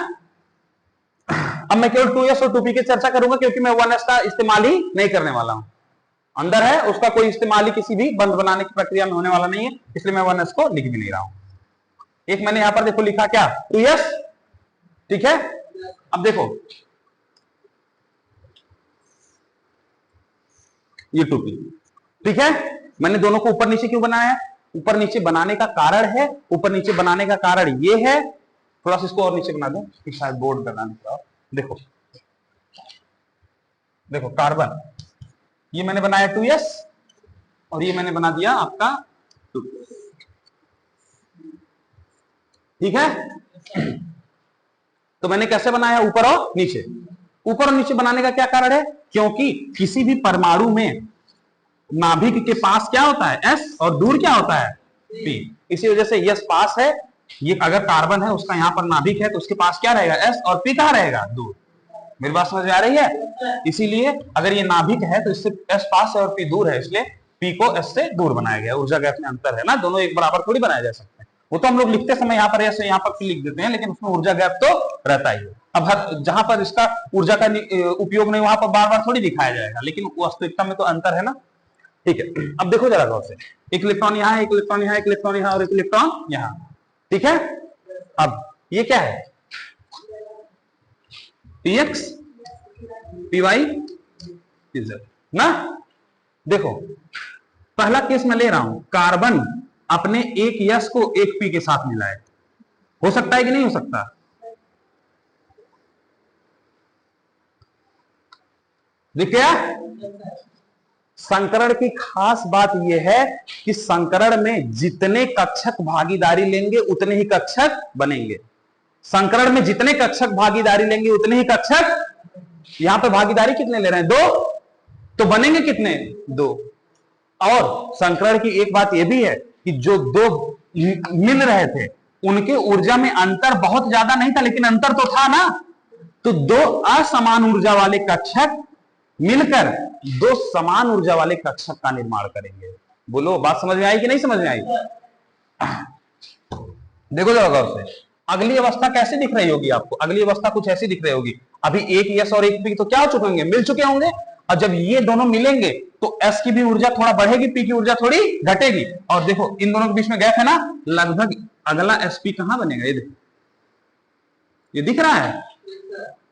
A: अब मैं केवल 2s और 2p की चर्चा करूंगा, क्योंकि मैं 1s का इस्तेमाल ही नहीं करने वाला हूं। अंदर है उसका कोई इस्तेमाल ही किसी भी बंध बनाने की प्रक्रिया में होने वाला नहीं है, इसलिए मैं 1s को लिख भी नहीं रहा हूं। एक मैंने यहां पर देखो लिखा क्या? 2s, ठीक है। अब देखो ये 2p, ठीक है। मैंने दोनों को ऊपर नीचे क्यों बनाया है? ऊपर नीचे बनाने का कारण है, ऊपर नीचे बनाने का कारण ये है, थोड़ा सा इसको और नीचे बना दूं, शायद बोर्ड बनाने का। देखो देखो कार्बन, ये मैंने बनाया 2s और ये मैंने बना दिया आपका 2, ठीक है। तो मैंने कैसे बनाया? ऊपर और नीचे। ऊपर और नीचे बनाने का क्या कारण है? क्योंकि किसी भी परमाणु में नाभिक के पास क्या होता है? s, और दूर क्या होता है? p। इसी वजह से s पास है, ये अगर कार्बन है उसका यहाँ पर नाभिक है तो उसके पास क्या रहेगा? s, और p कहां रहेगा? दूर। मेरी बात समझ में आ रही है? इसीलिए अगर ये नाभिक है तो इससे s पास है और p दूर है, इसलिए p को s से दूर बनाया गया। ऊर्जा गैप में अंतर है ना, दोनों एक बराबर थोड़ी बनाए जा सकते हैं। वो तो हम लोग लिखते समय यहाँ पर s यहाँ पर p लिख देते हैं, लेकिन उसमें ऊर्जा गैप तो रहता ही है। अब हर जहां पर इसका ऊर्जा का उपयोग नहीं, वहां पर बार बार थोड़ी दिखाया जाएगा, लेकिन वास्तविकता में तो अंतर है ना। ठीक है, अब देखो जरा गौर से, एक इलेक्ट्रॉन यहाँ है, एक इलेक्ट्रॉन यहाँ, एक इलेक्ट्रॉन यहाँ और एक इलेक्ट्रॉन यहाँ, ठीक है। अब ये क्या है? px py pz ना। देखो पहला केस मैं ले रहा हूं, कार्बन अपने एक यस को एक पी के साथ मिलाए, हो सकता है कि नहीं हो सकता? देखिए संकरण की खास बात यह है कि संकरण में जितने कक्षक भागीदारी लेंगे उतने ही कक्षक बनेंगे। संकरण में जितने कक्षक भागीदारी लेंगे उतने ही कक्षक, यहां पे भागीदारी कितने ले रहे हैं? 2, तो बनेंगे कितने? 2। और संकरण की एक बात यह भी है कि जो 2 मिल रहे थे उनके ऊर्जा में अंतर बहुत ज्यादा नहीं था, लेकिन अंतर तो था ना। तो 2 असमान ऊर्जा वाले कक्षक मिलकर 2 समान ऊर्जा वाले कक्षक का निर्माण करेंगे। बोलो बात समझ में आई कि नहीं समझ में आई? देखो जरा गौर से, अगली अवस्था कैसे दिख रही होगी आपको? अगली अवस्था कुछ ऐसी दिख रही होगी। अभी एक यस और एक पी तो क्या हो चुके होंगे? मिल चुके होंगे। और जब ये दोनों मिलेंगे तो एस की भी ऊर्जा थोड़ा बढ़ेगी, पी की ऊर्जा थोड़ी घटेगी। और देखो इन दोनों के बीच में गैप है ना, लगभग अगला एसपी कहां बनेगा? ये देखो, ये दिख रहा है।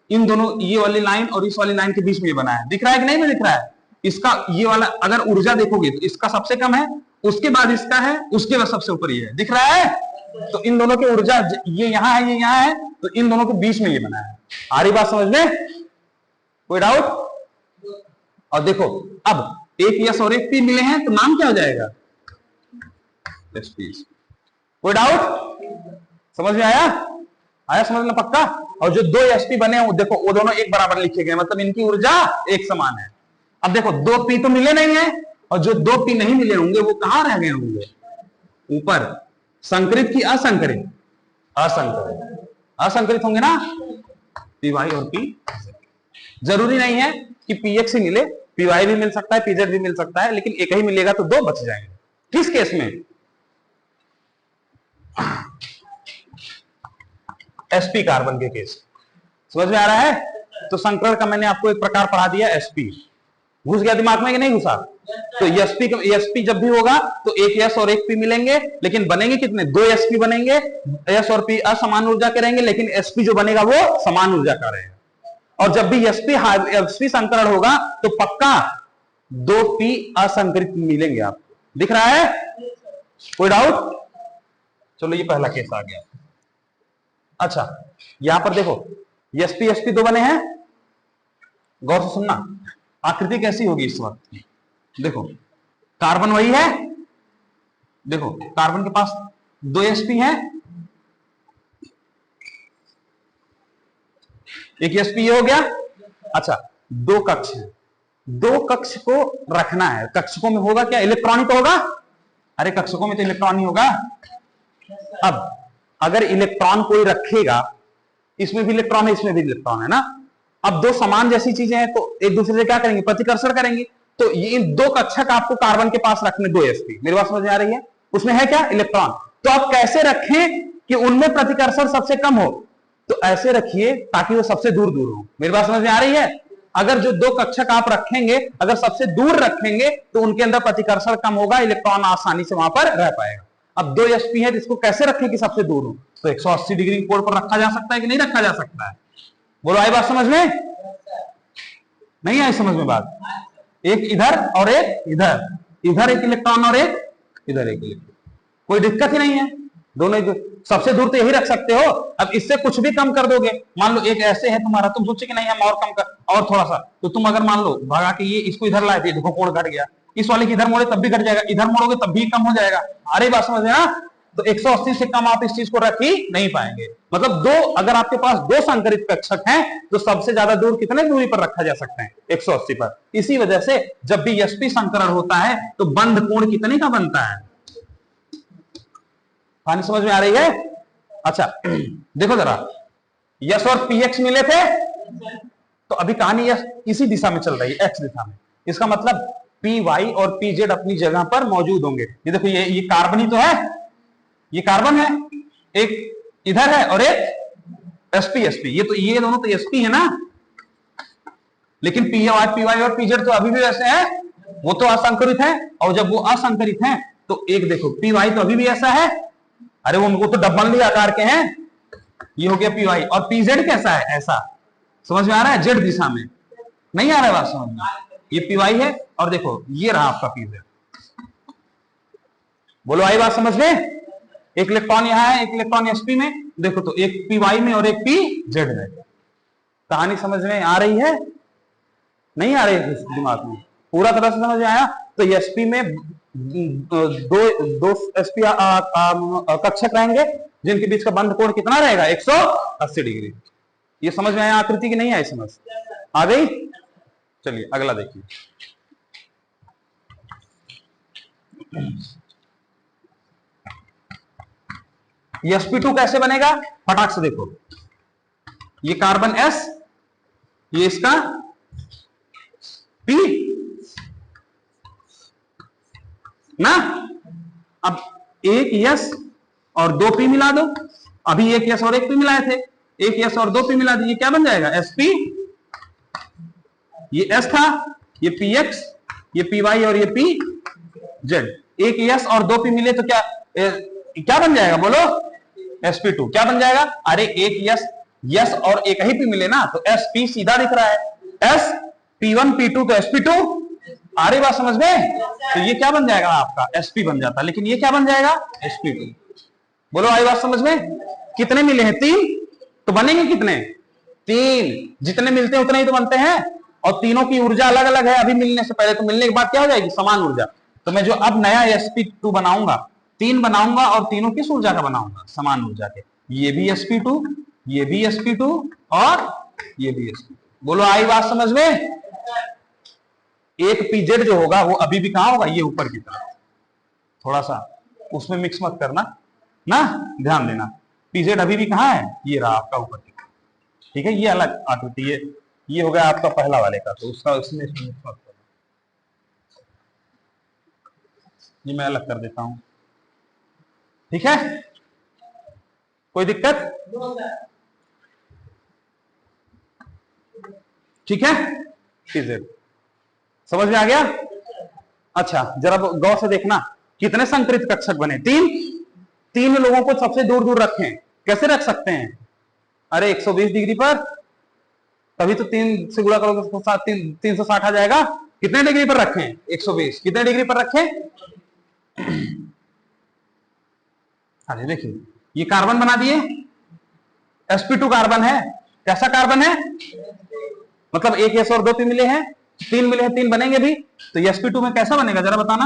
A: इन दोनों, ये वाली लाइन और इस वाली लाइन के बीच में ये बना है, दिख रहा है कि नहीं? में दिख रहा है। इसका ये वाला अगर ऊर्जा देखोगे तो इसका सबसे कम है, उसके बाद इसका है, उसके बाद सबसे ऊपर ये है, दिख रहा है। तो इन दोनों की ऊर्जा, ये यहां है, ये यहां है, तो इन दोनों के बीच में ये बना है। आ रही बात समझ में? कोई डाउट? और देखो अब एक यस और एक पी मिले हैं तो नाम क्या हो जाएगा? एसपी। कोई डाउट? समझ में आया? आया समझना पक्का? और जो 2 एसपी बने हैं वो देखो, वो दोनों एक बराबर लिखे गए, मतलब इनकी ऊर्जा एक समान है। अब देखो 2 पी तो मिले नहीं है, और जो 2 पी नहीं मिले होंगे वो कहां रह गए होंगे? ऊपर। संकरित की असंकरित? असंकरित। असंकरित होंगे ना, पी वाई और पी। जरूरी नहीं है कि पीएक्स ही मिले, पी वाई भी मिल सकता है, पीजेड भी मिल सकता है, लेकिन एक ही मिलेगा तो 2 बच जाएंगे। किस केस में? एसपी कार्बन के केस। समझ में आ रहा है? तो संकरण का मैंने आपको एक प्रकार पढ़ा दिया, एसपी। घुस गया दिमाग में कि नहीं घुसा? तो एसपी जब भी होगा तो एक एस और एक पी मिलेंगे, लेकिन बनेंगे कितने? 2 एसपी बनेंगे। एस और पी असमान ऊर्जा के रहेंगे, लेकिन एसपी जो बनेगा वो समान ऊर्जा का रहेगा। और जब भी एसपी संकरण होगा तो पक्का 2 पी असंकरित मिलेंगे आपको। दिख रहा है? कोई डाउट? चलो ये पहला केस आ गया। अच्छा यहां पर देखो एसपी 2 बने हैं, गौर से सुनना। आकृति कैसी होगी इस वक्त? देखो कार्बन वही है, देखो कार्बन के पास 2 एसपी है, एक एसपी ये हो गया। अच्छा 2 कक्ष है, 2 कक्ष को रखना है। कक्षकों में होगा क्या? इलेक्ट्रॉन ही तो होगा। अरे कक्षकों में तो इलेक्ट्रॉन ही होगा। अब अगर इलेक्ट्रॉन कोई रखेगा, इसमें भी इलेक्ट्रॉन है, इसमें भी इलेक्ट्रॉन है ना। अब 2 समान जैसी चीजें हैं तो एक दूसरे से क्या करेंगे? प्रतिकर्षण करेंगे। तो ये इन 2 कक्षक आपको कार्बन के पास रखने, 2 एसपी। मेरी बात समझ में आ रही है? उसमें है क्या? इलेक्ट्रॉन। तो आप कैसे रखें कि उनमें प्रतिकर्षण सबसे कम हो? तो ऐसे रखिए ताकि वो सबसे दूर दूर हो। मेरी बात समझ में आ रही है? अगर जो 2 कक्षक आप रखेंगे, अगर सबसे दूर रखेंगे तो उनके अंदर प्रतिकर्षण कम होगा, इलेक्ट्रॉन आसानी से वहां पर रह पाएगा। अब 2 एसपी है, इसको कैसे रखें कि सबसे दूर हो? तो 180 डिग्री कोण पर रखा जा सकता है कि नहीं रखा जा सकता है? बोलो आई बात समझ में? नहीं आई समझ में बात? एक इधर और एक इधर, इधर एक इलेक्ट्रॉन और एक इधर एक इलेक्ट्रॉन, कोई दिक्कत ही नहीं है। दोनों सबसे दूर तो यही रख सकते हो। अब इससे कुछ भी कम कर दोगे, मान लो एक ऐसे है तुम्हारा, तुम सोचे कि नहीं हम और कम कर, और थोड़ा सा, तो तुम अगर मान लो भगा के ये इसको इधर लाए थे, देखो कोण घट गया। इस वाले की इधर मोड़े तब भी घट जाएगा, इधर मोड़ोगे तब भी कम हो जाएगा। अरे बात समझ ना? तो 180 से कम आप इस चीज को रख ही नहीं पाएंगे। मतलब 2, अगर आपके पास 2 संकरित कक्षक हैं तो सबसे ज्यादा दूर कितने दूरी पर रखा जा सकते हैं? 180 पर। इसी वजह से जब भी एसपी संकरण होता है तो बंध कोण कितने का बनता है? कहानी समझ में आ रही है? अच्छा देखो जरा, यस और पीएक्स मिले थे तो अभी कहानी इसी दिशा में चल रही है, एक्स दिशा में। इसका मतलब पी वाई और पी जेड अपनी जगह पर मौजूद होंगे। ये देखो ये कार्बन ही तो है, ये कार्बन है, एक इधर है और एक एसपी। ये दोनों तो एसपी है ना, लेकिन पी वाई और पी जेड तो अभी भी वैसे है, वो तो असंकरित है। और जब वो असंकरित है तो एक देखो पी वाई तो अभी भी ऐसा है, अरे वो तो डबल आकार के हैं। ये हो गया पी वाई, और पी जेड कैसा है? ऐसा। समझ में आ रहा है? जेड दिशा में नहीं आ रहा है बात समझ में? ये पी वाई है और देखो ये रहा आपका पी जेड। बोलो आई बात समझ में? एक इलेक्ट्रॉन यहाँ है, एक इलेक्ट्रॉन sp में, देखो तो एक py में और एक pz में। कहानी समझ में आ रही है? नहीं आ रही है दिमाग में? पूरा तरह से समझ में आया? तो sp में दो sp कक्षक रहेंगे जिनके बीच का बंध कोण कितना रहेगा? 180 डिग्री। ये समझ में आया आकृति की नहीं आई समझ? आ गई? चलिए अगला देखिए। ये sp2 कैसे बनेगा? फटाक से देखो, ये कार्बन s, ये इसका p ना। अब एक s और 2 p मिला दो, अभी एक s और एक p मिलाए थे, एक s और 2 p मिला दो, ये क्या बन जाएगा? sp, ये s था, ये px, ये py और ये pz। एक s और 2 p मिले तो क्या बन जाएगा? बोलो sp2 क्या बन जाएगा? अरे एक s और एक ही p मिले ना, तो sp सीधा दिख रहा है, s p1 p2 तो sp2। आ रही बात समझ में? तो ये क्या बन जाएगा आपका? sp बन जाता, लेकिन ये क्या बन जाएगा? sp2। बोलो आई बात समझ में? कितने मिले हैं? 3। तो बनेंगे कितने? 3। जितने मिलते हैं उतने ही तो बनते हैं, और तीनों की ऊर्जा अलग अलग है अभी मिलने से पहले, तो मिलने के बाद क्या हो जाएगी? समान ऊर्जा। तो मैं जो अब नया sp2 बनाऊंगा, 3 बनाऊंगा और तीनों किस ऊर्जा का बनाऊंगा? समान ऊर्जा के। ये भी sp2, ये भी sp2 और ये भी sp2। बोलो आई बात समझ में? एक pz जो होगा वो अभी भी कहां होगा? ये ऊपर की तरफ, थोड़ा सा उसमें मिक्स मत करना ना, ध्यान देना। pz अभी भी कहां है? ये रहा आपका ऊपर की तरफ, ठीक है? ये अलग आकृति, ये हो गया आपका पहला वाले का, तो उसका उसमें मिक्स मत करना। ये मैं अलग कर देता हूं, ठीक है? कोई दिक्कत? ठीक है? pz समझ में आ गया? अच्छा जरा गौर से देखना, कितने संकरित कक्षक बने? 3 लोगों को सबसे दूर दूर रखें। कैसे रख सकते हैं? अरे 120 डिग्री पर, तभी तो 3 से गुणा करोगे तो 360 आ जाएगा। कितने डिग्री पर रखें? 120। कितने डिग्री पर रखें? अरे देखिए ये कार्बन बना दिए, sp2 कार्बन है। कैसा कार्बन है? मतलब एक s और 2 p मिले हैं, 3 मिले हैं, 3 बनेंगे भी। तो sp2 में कैसा बनेगा जरा बताना?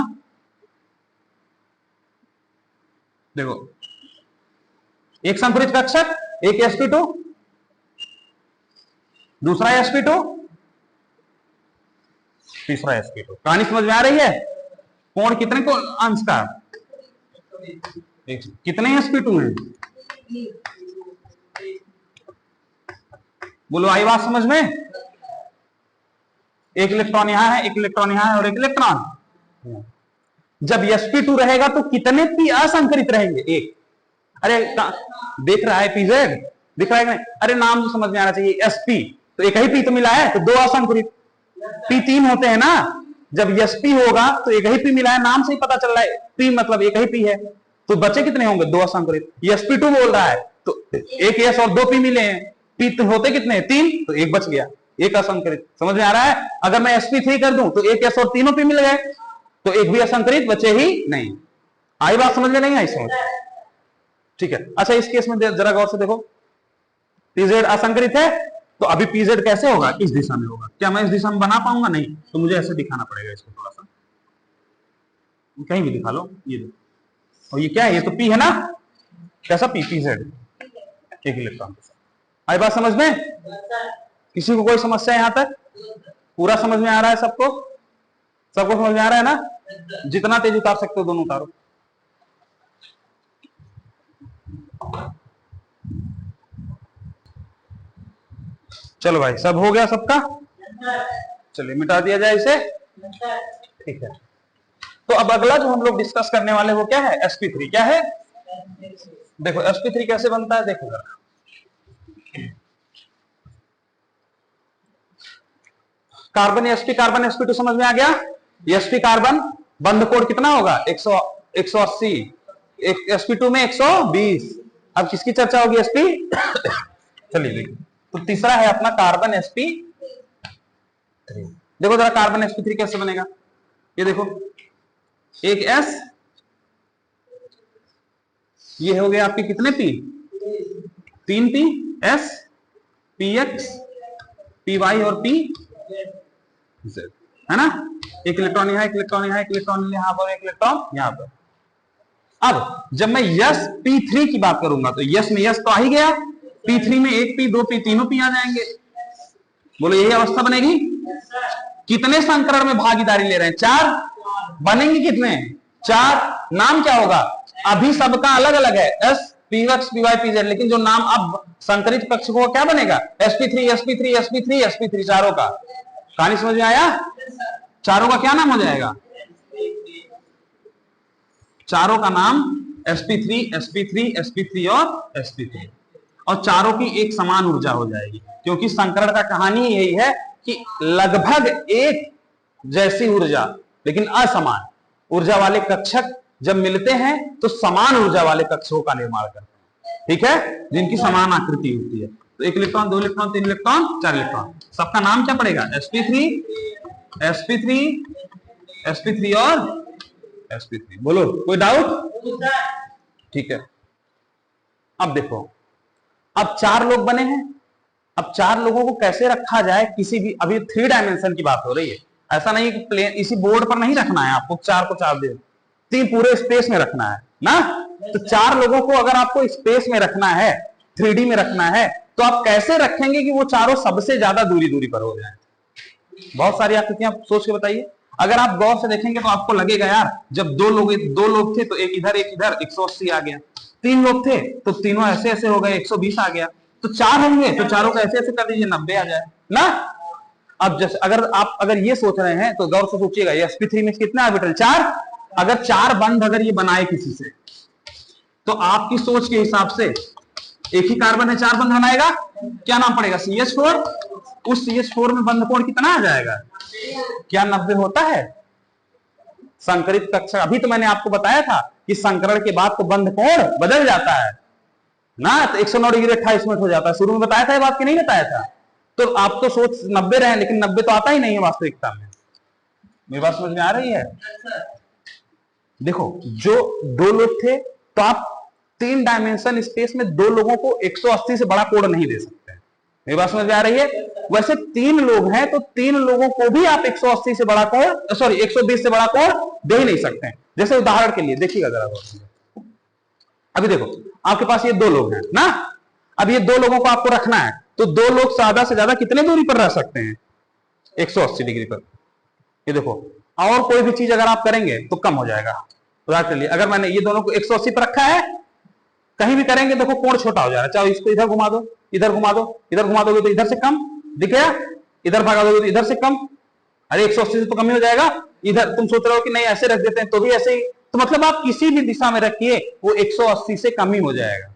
A: देखो एक संकुचित कक्षक, एक sp2, दूसरा sp2, तीसरा sp2। कहानी समझ में आ रही है? कोण कितने को अंश का? कितने sp2 हैं? बोलो आई बात समझ में? एक इलेक्ट्रॉन यहां है, एक इलेक्ट्रॉन यहां है और एक इलेक्ट्रॉन। जब sp2 रहेगा तो कितने p असंकरित रहेंगे? एक। अरे देख रहा है pz? दिख रहा है कि नहीं? अरे नाम तो समझ में आना चाहिए। sp तो एक ही p तो मिला है, तो 2 असंकरित। p 3 होते हैं ना। जब sp होगा तो एक ही p मिला है, नाम से ही पता चल रहा है p मतलब एक ही p है, तो बच्चे कितने होंगे? 2 असंकरित। sp2 बोल रहा है तो एक s और 2 p मिले हैं, p तो होते कितने? 3, तो एक बच गया, एक असंकरित। समझ में आ रहा है? अगर मैं sp3 कर दूं तो एक s और तीनों p मिल गए, तो एक भी असंकरित बचे ही नहीं। आई बात समझ में? नहीं आई समझ? ठीक है। अच्छा इस केस में जरा गौर से देखो, pz असंकरित है, तो अभी pz कैसे होगा? इस दिशा में होगा। क्या मैं इस दिशा में बना पाऊंगा? नहीं, तो मुझे ऐसे दिखाना पड़ेगा इसको थोड़ा सा, कहीं भी दिखा लो। ये देखो, और ये क्या है? ये तो p है ना। कैसा p? pz एक इलेक्ट्रॉन के साथ। आई बात समझ में? किसी को कोई समस्या यहां तक? पूरा समझ में आ रहा है सबको? सबको समझ में आ रहा है ना? जितना तेज उतार सकते हो दोनों उतारो। चलो भाई, सब हो गया सबका? चलिए मिटा दिया जाए इसे, ठीक है। तो अब अगला जो हम लोग डिस्कस करने वाले वो क्या है? sp3। क्या है? देखो sp3 कैसे बनता है, देखो जरा। कार्बन sp, कार्बन sp2 समझ में आ गया? sp कार्बन बंध कोण कितना होगा? 180, sp2 में 120। अब किसकी चर्चा होगी? sp चलिए देखिए, तो तीसरा है अपना कार्बन sp3। देखो जरा कार्बन sp3 कैसे बनेगा, ये देखो, एक s ये हो गया आपके कितने P, 3p, s, px, py और pz, है ना। एक इलेक्ट्रॉन यहाँ, एक इलेक्ट्रॉन यहाँ, एक इलेक्ट्रॉन यहाँ पर, एक इलेक्ट्रॉन यहाँ पर। अब जब मैं यस p3 की बात करूंगा तो यस में यस तो आ ही गया, p3 में 1p, 2p, तीनों p आ जाएंगे। बोलो यही अवस्था बनेगी। कितने संकरण में भागीदारी ले रहे हैं, 4 बनेंगे, कितने, 4। नाम क्या होगा, अभी सबका अलग अलग है, s p x p y p z, लेकिन जो नाम अब संकरित पक्ष को क्या बनेगा, sp3 sp3 sp3 sp3, चारों का। कहानी समझ में आया, चारों का क्या नाम हो जाएगा, चारों का नाम sp3 sp3 sp3 और sp3, और चारों की एक समान ऊर्जा हो जाएगी, क्योंकि संकरण का कहानी यही है कि लगभग एक जैसी ऊर्जा लेकिन असमान ऊर्जा वाले कक्षक जब मिलते हैं तो समान ऊर्जा वाले कक्षकों का निर्माण करते हैं, ठीक है, जिनकी समान आकृति होती है। तो 1 इलेक्ट्रॉन, 2 इलेक्ट्रॉन, 3 इलेक्ट्रॉन, 4 इलेक्ट्रॉन, सबका नाम क्या पड़ेगा, sp3 sp3 sp3 और sp3। बोलो कोई डाउट, ठीक है। अब देखो, अब 4 लोग बने हैं, अब 4 लोगों को कैसे रखा जाए किसी भी, अभी 3 डायमेंशन की बात हो रही है, ऐसा नहीं कि प्लेन इसी बोर्ड पर नहीं रखना है आपको, 4 को 4 दे, 3 पूरे स्पेस में रखना है ना। तो 4 लोगों को अगर आपको स्पेस में रखना है, 3D में रखना है, तो आप कैसे रखेंगे कि वो चारों सबसे ज्यादा दूरी दूरी पर हो जाए। बहुत सारी आकृतियां सोच के बताइए। अगर आप गौर से देखेंगे तो आपको लगेगा यार, जब दो लोग थे तो एक इधर एक इधर, 180 आ गया। 3 लोग थे तो तीनों ऐसे ऐसे हो गए, 120 आ गया। तो 4 होंगे तो चारों को ऐसे ऐसे कर दीजिए, 90 आ जाए ना। अब जैसे अगर ये सोच रहे हैं तो गौर से सोचिएगा, ये sp3 में कितना ऑर्बिटल, 4। अगर 4 बंध अगर ये बनाए किसी से, तो आपकी सोच के हिसाब से एक ही कार्बन है, 4 बंध बनाएगा, क्या नाम पड़ेगा, CH4। उस CH4 में बंध कोण कितना आ जाएगा, क्या 90 होता है। संकरित कक्षक, अभी तो मैंने आपको बताया था कि संकरण के बाद तो बंध कोण बदल जाता है ना, तो 109 डिग्री 28 मिनट हो जाता है। शुरू में बताया था ये बात कि नहीं बताया था। तो आप तो सोच 90 रहे, लेकिन 90 तो आता ही नहीं है वास्तविकता में। मेरी बात समझ में आ रही है। देखो, जो 2 लोग थे तो आप 3 डायमेंशन स्पेस में 2 लोगों को 180 से बड़ा कोण नहीं दे सकते। मेरी बात समझ में आ रही है। वैसे 3 लोग हैं तो 3 लोगों को भी आप 180 से बड़ा कोण, सॉरी 120 से बड़ा कोण दे ही नहीं सकते हैं। जैसे उदाहरण के लिए देखिएगा जरा, अभी देखो आपके पास ये 2 लोग हैं ना, अब ये 2 लोगों को आपको रखना है, तो 2 लोग ज्यादा से ज्यादा कितने दूरी पर रह सकते हैं, 180 डिग्री पर। ये देखो, और कोई भी चीज अगर आप करेंगे तो कम हो जाएगा। उदाहरण के लिए अगर मैंने ये दोनों को 180 पर रखा है, कहीं भी करेंगे देखो कोण छोटा हो जा रहा है। चाहे इसको इधर घुमा दो, इधर घुमा दो, इधर घुमा दोगे तो इधर से कम दिख गया, इधर भगा दोगे तो इधर से कम। अरे 180 से तो कम ही हो जाएगा। इधर तुम सोच रहे हो कि नहीं ऐसे रख देते हैं तो भी ऐसे ही, तो मतलब आप किसी भी दिशा में रखिए वो 180 से कम ही हो जाएगा।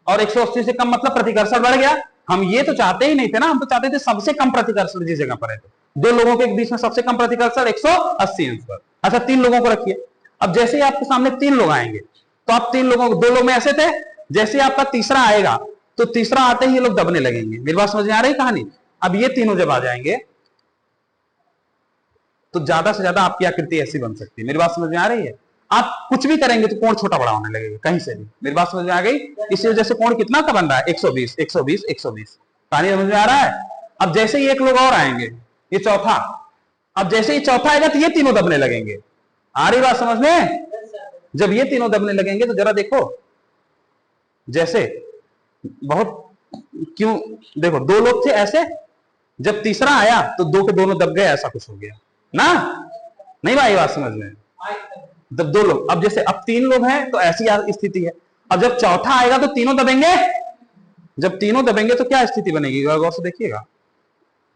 A: और 180 से कम मतलब प्रतिकर्षण बढ़ गया। हम ये तो चाहते ही नहीं थे ना, हम तो चाहते थे सबसे कम प्रतिकर्षण जिस जगह पर है। 2 लोगों के बीच में सबसे कम प्रतिकर्षण 180 अंश पर। अच्छा 3 लोगों को रखिए। अब जैसे ही आपके सामने 3 लोग आएंगे तो आप 3 लोगों को, 2 लोग में ऐसे थे, जैसे आपका तीसरा आएगा तो तीसरा आते ही ये लोग दबने लगेंगे। मेरी बात समझ में आ रही कहानी। अब ये तीनों जब आ जाएंगे तो ज्यादा से ज्यादा आपकी आकृति ऐसी बन सकती है। मेरी बात समझ में आ रही है। आप कुछ भी करेंगे तो कोण छोटा बड़ा होने लगेगा कहीं से भी। मेरी बात समझ में आ गई। इसी वजह से कोण कितना का बन रहा है, 120 120 120। कहानी समझ में आ रहा है। अब जैसे ही 1 लोग और आएंगे, ये चौथा, अब जैसे ही चौथा आएगा तो ये तीनों दबने लगेंगे। आ रही बात समझ में। जब ये तीनों दबने लगेंगे तो जरा देखो, जैसे बहुत क्यों, देखो 2 लोग थे ऐसे, जब तीसरा आया तो 2 के दोनों दब गए, ऐसा कुछ हो गया ना। नहीं भाई बात समझ में। जब 2 लोग, अब जैसे अब 3 लोग हैं तो ऐसी स्थिति है। अब जब चौथा आएगा तो तीनों दबेंगे। जब तीनों दबेंगे तो क्या स्थिति बनेगी, गौर से देखिएगा।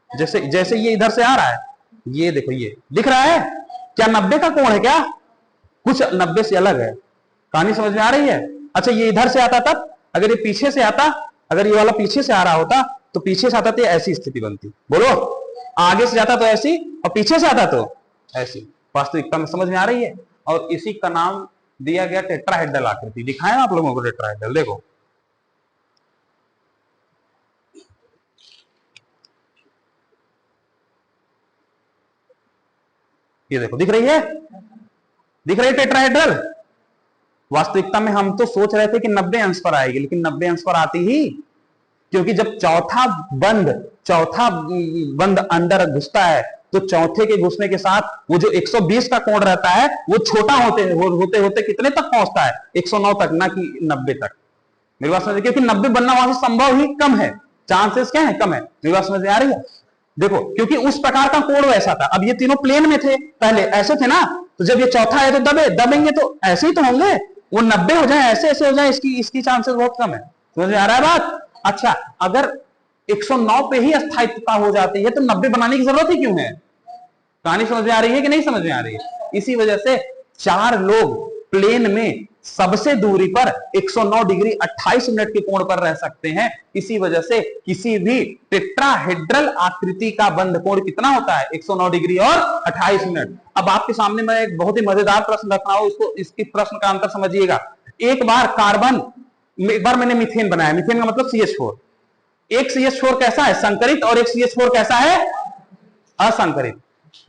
A: जैसे जैसे ये इधर से आ रहा है, ये देखो ये दिख रहा है, क्या 90 का कोण है, क्या कुछ 90 से अलग है। कहानी समझ में आ रही है। अच्छा ये इधर से आता तब, अगर ये पीछे से आता, अगर ये वाला पीछे से आ रहा होता तो पीछे से आता तो ऐसी स्थिति बनती। बोलो, आगे से जाता तो ऐसी और पीछे से आता तो ऐसी। वास्तविकता में समझ में आ रही है। और इसी का नाम दिया गया टेट्राहेड्रल आकृति। दिखाएं आप लोगों को टेट्राहेड्रल, देखो ये देखो दिख रही है, दिख रही है टेट्राहेड्रल। वास्तविकता में हम तो सोच रहे थे कि 90 अंश पर आएगी, लेकिन 90 अंश पर आती ही, क्योंकि जब चौथा बंद अंदर घुसता है तो चौथे के घुसने के साथ वो जो 120 का कोण रहता है वो छोटा होते होते कितने तक पहुंचता है, 109 तक, ना कि 90 तक। मेरी बात समझ, क्योंकि 90 बनना वहां से संभव ही कम है, चांसेस क्या है, कम है। मेरी बात समझ में आ रही है? देखो, क्योंकि उस प्रकार का कोण वैसा था। अब ये तीनों प्लेन में थे, पहले ऐसे थे ना, तो जब ये चौथा है तो दबेंगे तो ऐसे ही तो होंगे, वो 90 हो जाए, ऐसे ऐसे हो जाए, इसकी चांसेस बहुत कम है। समझ में आ रहा है बात? अच्छा, अगर 109 पे ही अस्थायित्वता हो जाती है तो 90 बनाने की जरूरत ही क्यों है? कहानी समझ में आ रही है कि नहीं समझ में आ रही है? इसी वजह से 4 लोग प्लेन में सबसे दूरी पर 109 डिग्री 28 मिनट के कोण पर रह सकते हैं। इसी वजह से किसी भी टेट्राहेड्रल आकृति का बंध कोण कितना होता है? 109 डिग्री और 28 मिनट। अब आपके सामने मैं एक बहुत ही मजेदार प्रश्न रख रहा हूं, इसकी प्रश्न का अंतर समझिएगा। एक बार मैंने मीथेन बनाया, मीथेन का मतलब CH4। एक CH4 कैसा है? संकरित, और एक CH4 कैसा है? असंकरित।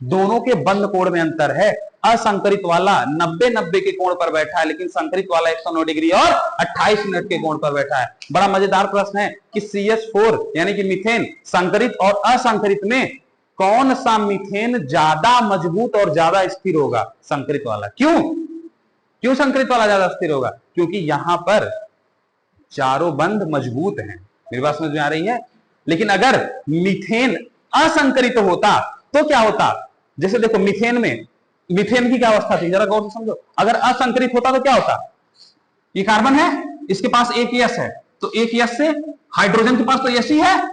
A: दोनों के बंध कोण में अंतर है। असंकरित वाला 90 के कोण पर बैठा है, लेकिन संकरित वाला 109 डिग्री और 28 मिनट के कोण पर बैठा है। बड़ा मजेदार प्रश्न है कि CH4 यानी कि मीथेन संकरित और असंकरित में कौन सा मीथेन ज्यादा मजबूत और ज्यादा स्थिर होगा? संकरित वाला। क्यों संकरित वाला ज्यादा स्थिर होगा? क्योंकि यहां पर चारों बंध मजबूत हैं। मेरी बात समझ में आ रही है? लेकिन अगर मीथेन असंकरित होता तो क्या होता? जैसे देखो, मीथेन की क्या अवस्था थी, जरा गौर से समझो। अगर असंकरित होता तो क्या होता? ये कार्बन है, इसके पास एक यस है, तो एक यस से हाइड्रोजन के पास तो यस ही है,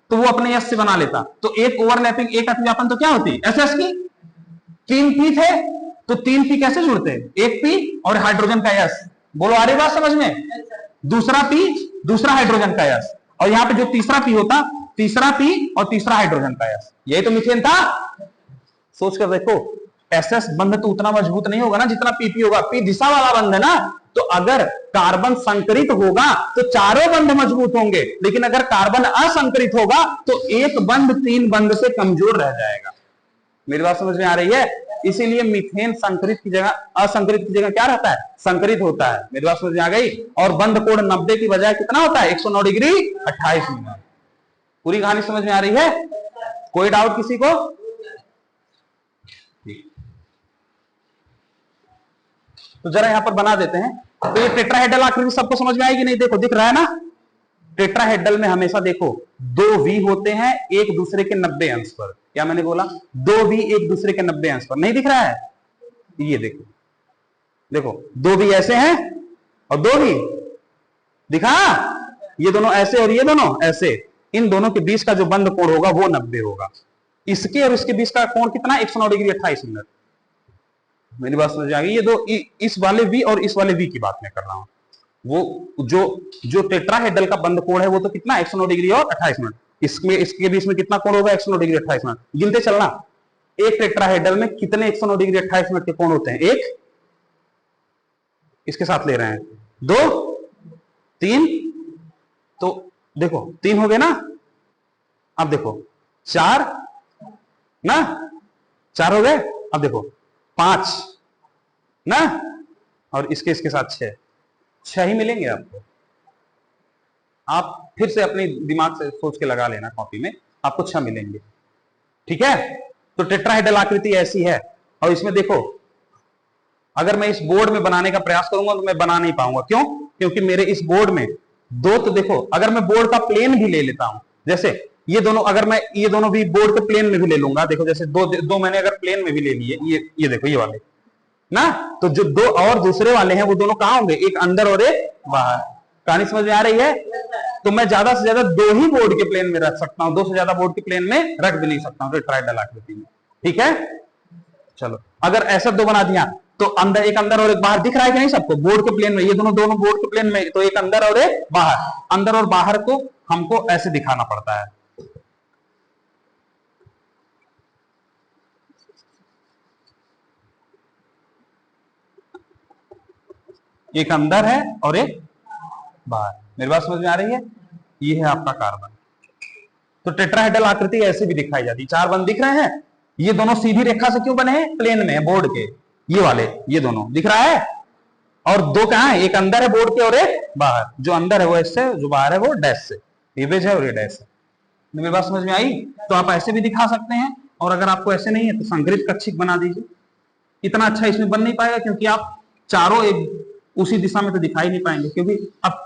A: तो वो अपने यस से बना लेता, तो एक ओवरलैपिंग, एक अतिव्यापन तो क्या होती? एसएस की। 3 पी थे तो 3 पी कैसे जुड़ते? एक पी और हाइड्रोजन का यस। बोलो, आ रही बात समझ में? दूसरा पी, दूसरा हाइड्रोजन का यस, और यहां पे जो तीसरा पी होता, तीसरा पी और तीसरा हाइड्रोजन का यस। यही तो मीथेन था। सोच कर देखो, एसएस बंध तो उतना मजबूत नहीं होगा ना जितना पीपी होगा। पी दिशा वाला बंध है ना, तो अगर कार्बन संकरित होगा तो चारों बंध मजबूत होंगे, लेकिन अगर कार्बन असंकरित होगा तो एक बंध 3 बंध से कमजोर रह जाएगा। मेरी बात समझ में आ रही है? इसीलिए मीथेन संकरित की जगह, असंकरित की जगह क्या रहता है? संकरित होता है। मेरी बात समझ में आ गई? और बंध कोण 90 की बजाय कितना होता है? 109 डिग्री 28 मिनट। पूरी कहानी समझ में आ रही है? कोई डाउट किसी को? तो जरा यहां पर बना देते हैं। तो ये टेट्राहेड्रल आकृति सबको समझ में आएगी? नहीं? देखो, दिख रहा है ना? टेट्राहेड्रल में हमेशा देखो 2 वी होते हैं एक दूसरे के 90 अंश पर। क्या मैंने बोला? 2 वी एक दूसरे के 90 अंश पर। नहीं दिख रहा है? ये देखो, देखो 2 वी ऐसे हैं और 2 वी दिखा, ये दोनों ऐसे और ये दोनों ऐसे। इन दोनों के बीच का जो बंध कोण होगा वो 90 होगा। इसके और इसके बीच का कोण कितना? 109 डिग्री 28 मिनट। मेरी बात समझ आ गई? ये दो, इस वाले वी और इस वाले वी की बात मैं कर रहा हूं। वो जो टेट्राहेड्रल का बंध कोण है वो तो कितना? 109 डिग्री और 28 मिनट। इसके बीच में कितना कोण होगा? 109 डिग्री 28 मिनट। गिनते चलना, एक टेट्राहेड्रल में कितने 109 डिग्री 28 मिनट के कोण होते हैं? एक, इसके साथ ले रहे हैं 2, 3, तो देखो 3 हो गए ना। अब देखो 4 ना, 4 हो गए। अब देखो 5 ना, और इसके साथ 6 ही मिलेंगे आपको। आप फिर से अपने दिमाग से सोच के लगा लेना कॉपी में, आपको 6 मिलेंगे। ठीक है? तो टेट्राहेड्रल आकृति ऐसी है। और इसमें देखो, अगर मैं इस बोर्ड में बनाने का प्रयास करूंगा तो मैं बना नहीं पाऊंगा। क्यों? क्योंकि मेरे इस बोर्ड में दो, तो देखो, अगर मैं बोर्ड का प्लेन भी ले लेता हूं, जैसे ये दोनों, अगर मैं ये दोनों भी बोर्ड के प्लेन में भी ले लूंगा, देखो जैसे दो मैंने अगर प्लेन में भी ले लिए, ये देखो, ये वाले ना, तो जो 2 और दूसरे वाले हैं वो दोनों कहां होंगे? एक अंदर और एक बाहर। कहानी समझ में आ रही है? तो मैं ज्यादा से ज्यादा 2 ही बोर्ड के प्लेन में रख सकता हूं, 2 से ज्यादा बोर्ड के प्लेन में रख भी नहीं सकता हूं टेट्राहेड्रल आकृति में। ठीक है? चलो, अगर ऐसा 2 बना दिया तो एक अंदर और एक बाहर दिख रहा है कि नहीं सबको? बोर्ड के प्लेन में ये दोनों बोर्ड के प्लेन में, तो एक अंदर और एक बाहर। अंदर और बाहर को हमको ऐसे दिखाना पड़ता है। एक अंदर है और एक बाहर। मेरी बात समझ में आ रही है? ये है आपका कार्बन। तो टेट्राहेड्रल आकृति ऐसे भी दिखाई जाती है। 4 बंध दिख रहे हैं, ये दोनों सीधी रेखा से क्यों बने हैं? प्लेन में, बोर्ड के, ये वाले, ये दोनों दिख रहा है। और दो कहाँ है, एक अंदर है बोर्ड के और एक बाहर, जो अंदर है वो एस से, जो बाहर है वो डैश से, ये बेज है और ये डैश है। मेरी बात समझ में आई? तो आप ऐसे भी दिखा सकते हैं, और अगर आपको ऐसे नहीं है तो संग्रहित कक्षिक बना दीजिए। इतना अच्छा इसमें बन नहीं पाएगा क्योंकि आप चारों एक उसी दिशा में तो दिखाई नहीं पाएंगे, क्योंकि अब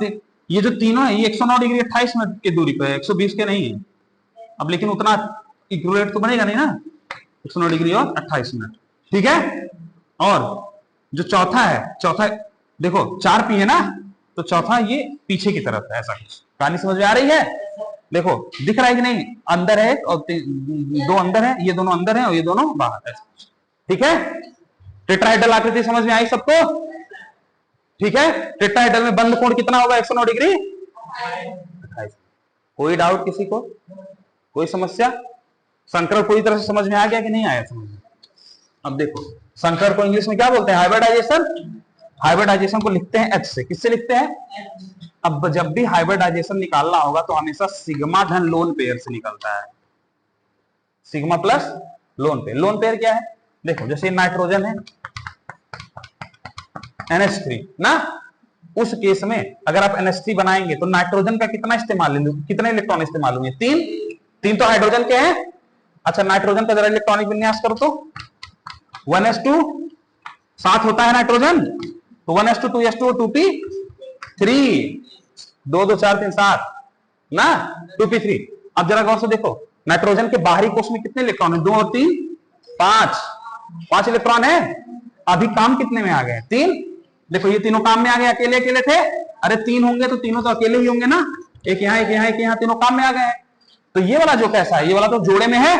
A: ये जो तीनों है ये 109 डिग्री 28 मिनट की दूरी पर है, 120 के नहीं है। अब लेकिन उतना इक्विवेलेंट तो बनेगा नहीं ना, 109 डिग्री और 28 मिनट, ठीक है। और जो चौथा है, चौथा देखो 4 पी है ना, तो चौथा ये पीछे की तरफ है, ऐसा कुछ। कहानी समझ में आ रही है? देखो दिख रहा है कि नहीं, अंदर है और दो अंदर है, ये दोनों अंदर है और ये दोनों बाहर है, ठीक है। टेट्राहेड्रल आकृति समझ में आई सबको? ठीक है। टेट्राहेड्रल में बंद कोण कितना होगा? 109 डिग्री 28। कोई डाउट किसी को? कोई समस्या? संकर पूरी तरह से समझ में आ गया कि नहीं आया समझ में? अब देखो संकर को इंग्लिश में क्या बोलते हैं? हाइब्रिडाइजेशन। हाइब्रिडाइजेशन को लिखते हैं एच से। किससे लिखते हैं? अब जब भी हाइब्रिडाइजेशन निकालना होगा तो हमेशा सिग्मा धन लोन पेयर से निकलता है, sigma plus lone pair. Lone pair क्या है? देखो जैसे नाइट्रोजन है NH3 ना, उस केस में अगर आप NH3 बनाएंगे तो नाइट्रोजन का कितना इस्तेमाल लेंगे, कितने इलेक्ट्रॉन इस्तेमाल होंगे? 3। 3 तो हाइड्रोजन के हैं। अच्छा नाइट्रोजन का जरा इलेक्ट्रॉनिक विन्यास करो तो 1s2 साथ होता है नाइट्रोजन, तो 1s2 2s2 2p3 2 2 4 3 7 ना, 2p3। अब जरा गौर से देखो नाइट्रोजन के बाहरी कोष में कितने इलेक्ट्रॉन है? 2 और 3 5 इलेक्ट्रॉन है। अभी काम कितने में आ गए? 3। देखो ये तीनों काम में आ गए, अकेले अकेले थे। अरे 3 होंगे तो तीनों तो अकेले ही होंगे ना, एक यहाँ एक यहाँ एक यहाँ, तीनों काम में आ गए। तो ये वाला जो कैसा है, ये वाला तो जोड़े में है।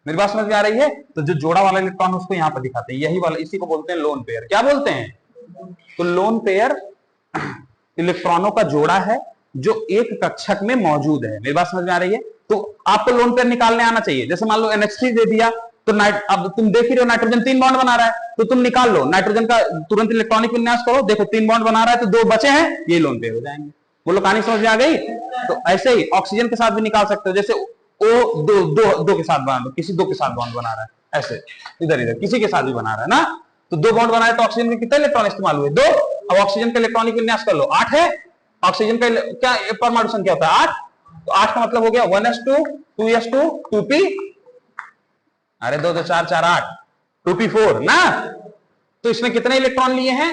A: मेरी बात समझ में आ रही है? तो जो जोड़ा वाला इलेक्ट्रॉन उसको यहाँ पर दिखाते हैं, यही वाला, इसी को बोलते हैं लोन पेयर। क्या बोलते हैं? तो लोन पेयर इलेक्ट्रॉनों का जोड़ा है जो एक कक्षक में मौजूद है। मेरी बात समझ में आ रही है? तो आपको लोन पेयर निकालने आना चाहिए। जैसे मान लो NH3 दे दिया तो अब तुम देख ही रहे हो नाइट्रोजन 3 बॉन्ड बना रहा है, तो तुम निकाल लो नाइट्रोजन का तुरंत इलेक्ट्रॉनिक विन्यास करो, देखो 3 बॉन्ड बना रहा है तो 2 बचे हैं, ये लोन पेयर हो जाएंगे। बोलो कहानी समझ में आ गई? तो ऐसे ही ऑक्सीजन के साथ भी निकाल सकते हो। जैसे O दो के साथ बना लो, किसी 2 के साथ बॉन्ड बना रहा है, ऐसे इधर इधर किसी के साथ भी बना रहा है ना, तो 2 बॉन्ड बनाए तो ऑक्सीजन के कितने इलेक्ट्रॉन इस्तेमाल हुए? 2। अब ऑक्सीजन का इलेक्ट्रॉनिक विन्यास कर लो, 8 है। ऑक्सीजन का क्या परमाणु संख्या होता है? 8। तो 8 का मतलब हो गया 1s2 2s2 2p, अरे 2 2 4 4 8 2p4 ना। तो इसमें कितने इलेक्ट्रॉन लिए हैं?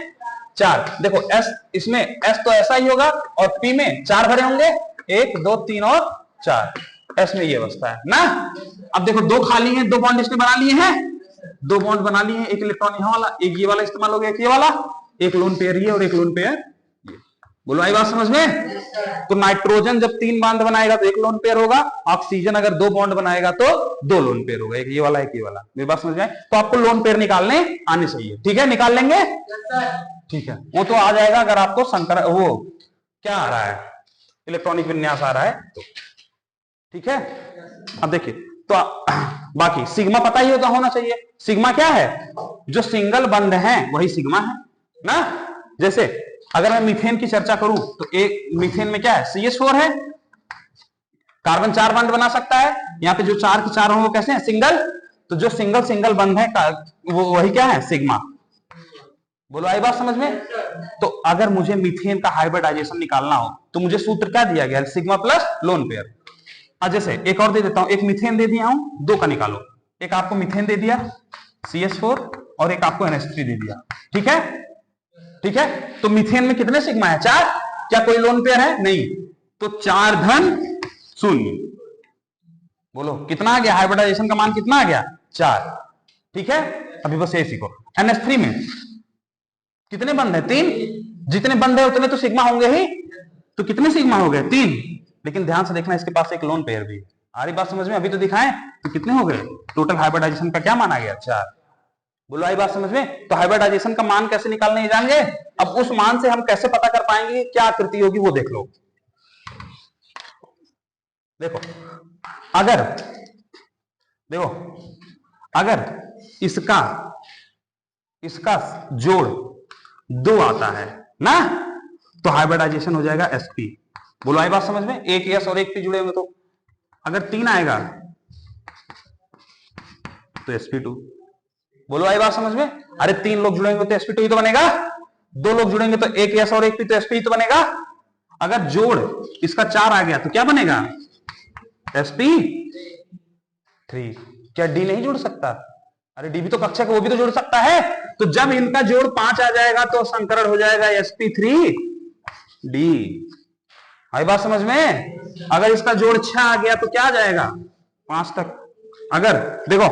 A: 4। देखो S, इसमें S तो ऐसा ही होगा और P में 4 भरे होंगे, 1 2 3 और 4। S में ये अवस्था है ना। अब देखो 2 खाली हैं, 2 बॉन्ड इसने बना लिए हैं, 2 बॉन्ड बना लिए हैं, एक इलेक्ट्रॉन यहां वाला, एक ये वाला इस्तेमाल हो गया, एक ये वाला, एक लोन पेयर ये और एक लोन पेयर ये। बोलो आई बात समझ में? तो नाइट्रोजन जब 3 बॉन्ड बनाएगा तो एक लोन पेयर होगा, ऑक्सीजन अगर 2 बॉन्ड बनाएगा तो 2 लोन पेयर होगा, एक ये वाला एक ये वाला। मेरी बात समझ में? तो आपको लोन पेयर निकालने आने चाहिए, ठीक है? निकाल लेंगे, ठीक है। वो तो आ जाएगा अगर आपको संकर वो क्या आ रहा है, इलेक्ट्रॉनिक विन्यास आ रहा है तो, ठीक है। अब देखिए तो बाकी सिग्मा पता ही होता होना चाहिए। सिग्मा क्या है? जो सिंगल बंध है वही सिग्मा है ना। जैसे अगर मैं मीथेन की चर्चा करूं तो एक मीथेन में क्या है? CH4 है, कार्बन 4 बंध बना सकता है। यहाँ पे जो 4 के 4 होंगे वो कैसे हैं? सिंगल। तो जो सिंगल बंध है वो वही क्या है? सिग्मा। बोलो आई बात समझ में? तो अगर मुझे मीथेन का हाइब्रिडाइजेशन निकालना हो तो मुझे सूत्र क्या दिया गया? Sigma plus lone pair. जैसे एक और दे देता हूं, एक मीथेन दे दिया हूं, 2 का निकालो। एक आपको मीथेन दे दिया CH4 और एक आपको NH3 दे दिया, ठीक है? ठीक है। तो मीथेन में कितने सिग्मा है? 4। क्या कोई लोन पेयर है? नहीं। तो 4 धन 0। बोलो कितना आ गया? हाइब्रिडाइजेशन का मान कितना आ गया? 4, ठीक है। अभी बस ये सीखो। NH3 में कितने बंध है? 3। जितने बंध है उतने तो सिग्मा होंगे ही, तो कितने सिग्मा हो गए? 3। लेकिन ध्यान से देखना इसके पास एक लोन पेयर भी है। आ रही बात समझ में? अभी तो दिखाएं तो कितने हो गए? टोटल हाइब्रिडाइजेशन का क्या माना गया? 4। बोलो आई बात समझ में? तो हाइब्रिडाइजेशन का मान कैसे निकालने जान गए? अब उस मान से हम कैसे पता कर पाएंगे क्या आकृति होगी वो देख लो। देखो अगर इसका जोड़ 2 आता है ना, तो हाइब्रिडाइजेशन हो जाएगा sp। बोलो आई बात समझ में? एक s और एक p जुड़े हुए, तो अगर 3 आएगा तो sp2। बोलो आई बात समझ में? अरे 3 लोग जुड़ेंगे तो sp2 ही तो बनेगा दो लोग जुड़ेंगे तो एक एस और एक पी, तो एसपी तो बनेगा। अगर जोड़ इसका 4 आ गया तो क्या बनेगा, sp3। क्या डी नहीं जुड़ सकता? अरे डी भी तो कक्षक है, वो भी तो जुड़ सकता है। तो जब इनका जोड़ 5 आ जाएगा तो संकरण हो जाएगा sp3d। आई बात समझ में? अगर इसका जोड़ 6 आ गया तो क्या आ जाएगा, 5 तक। अगर देखो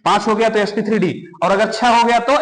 A: 5 हो गया तो sp3d, और अगर 6 हो गया तो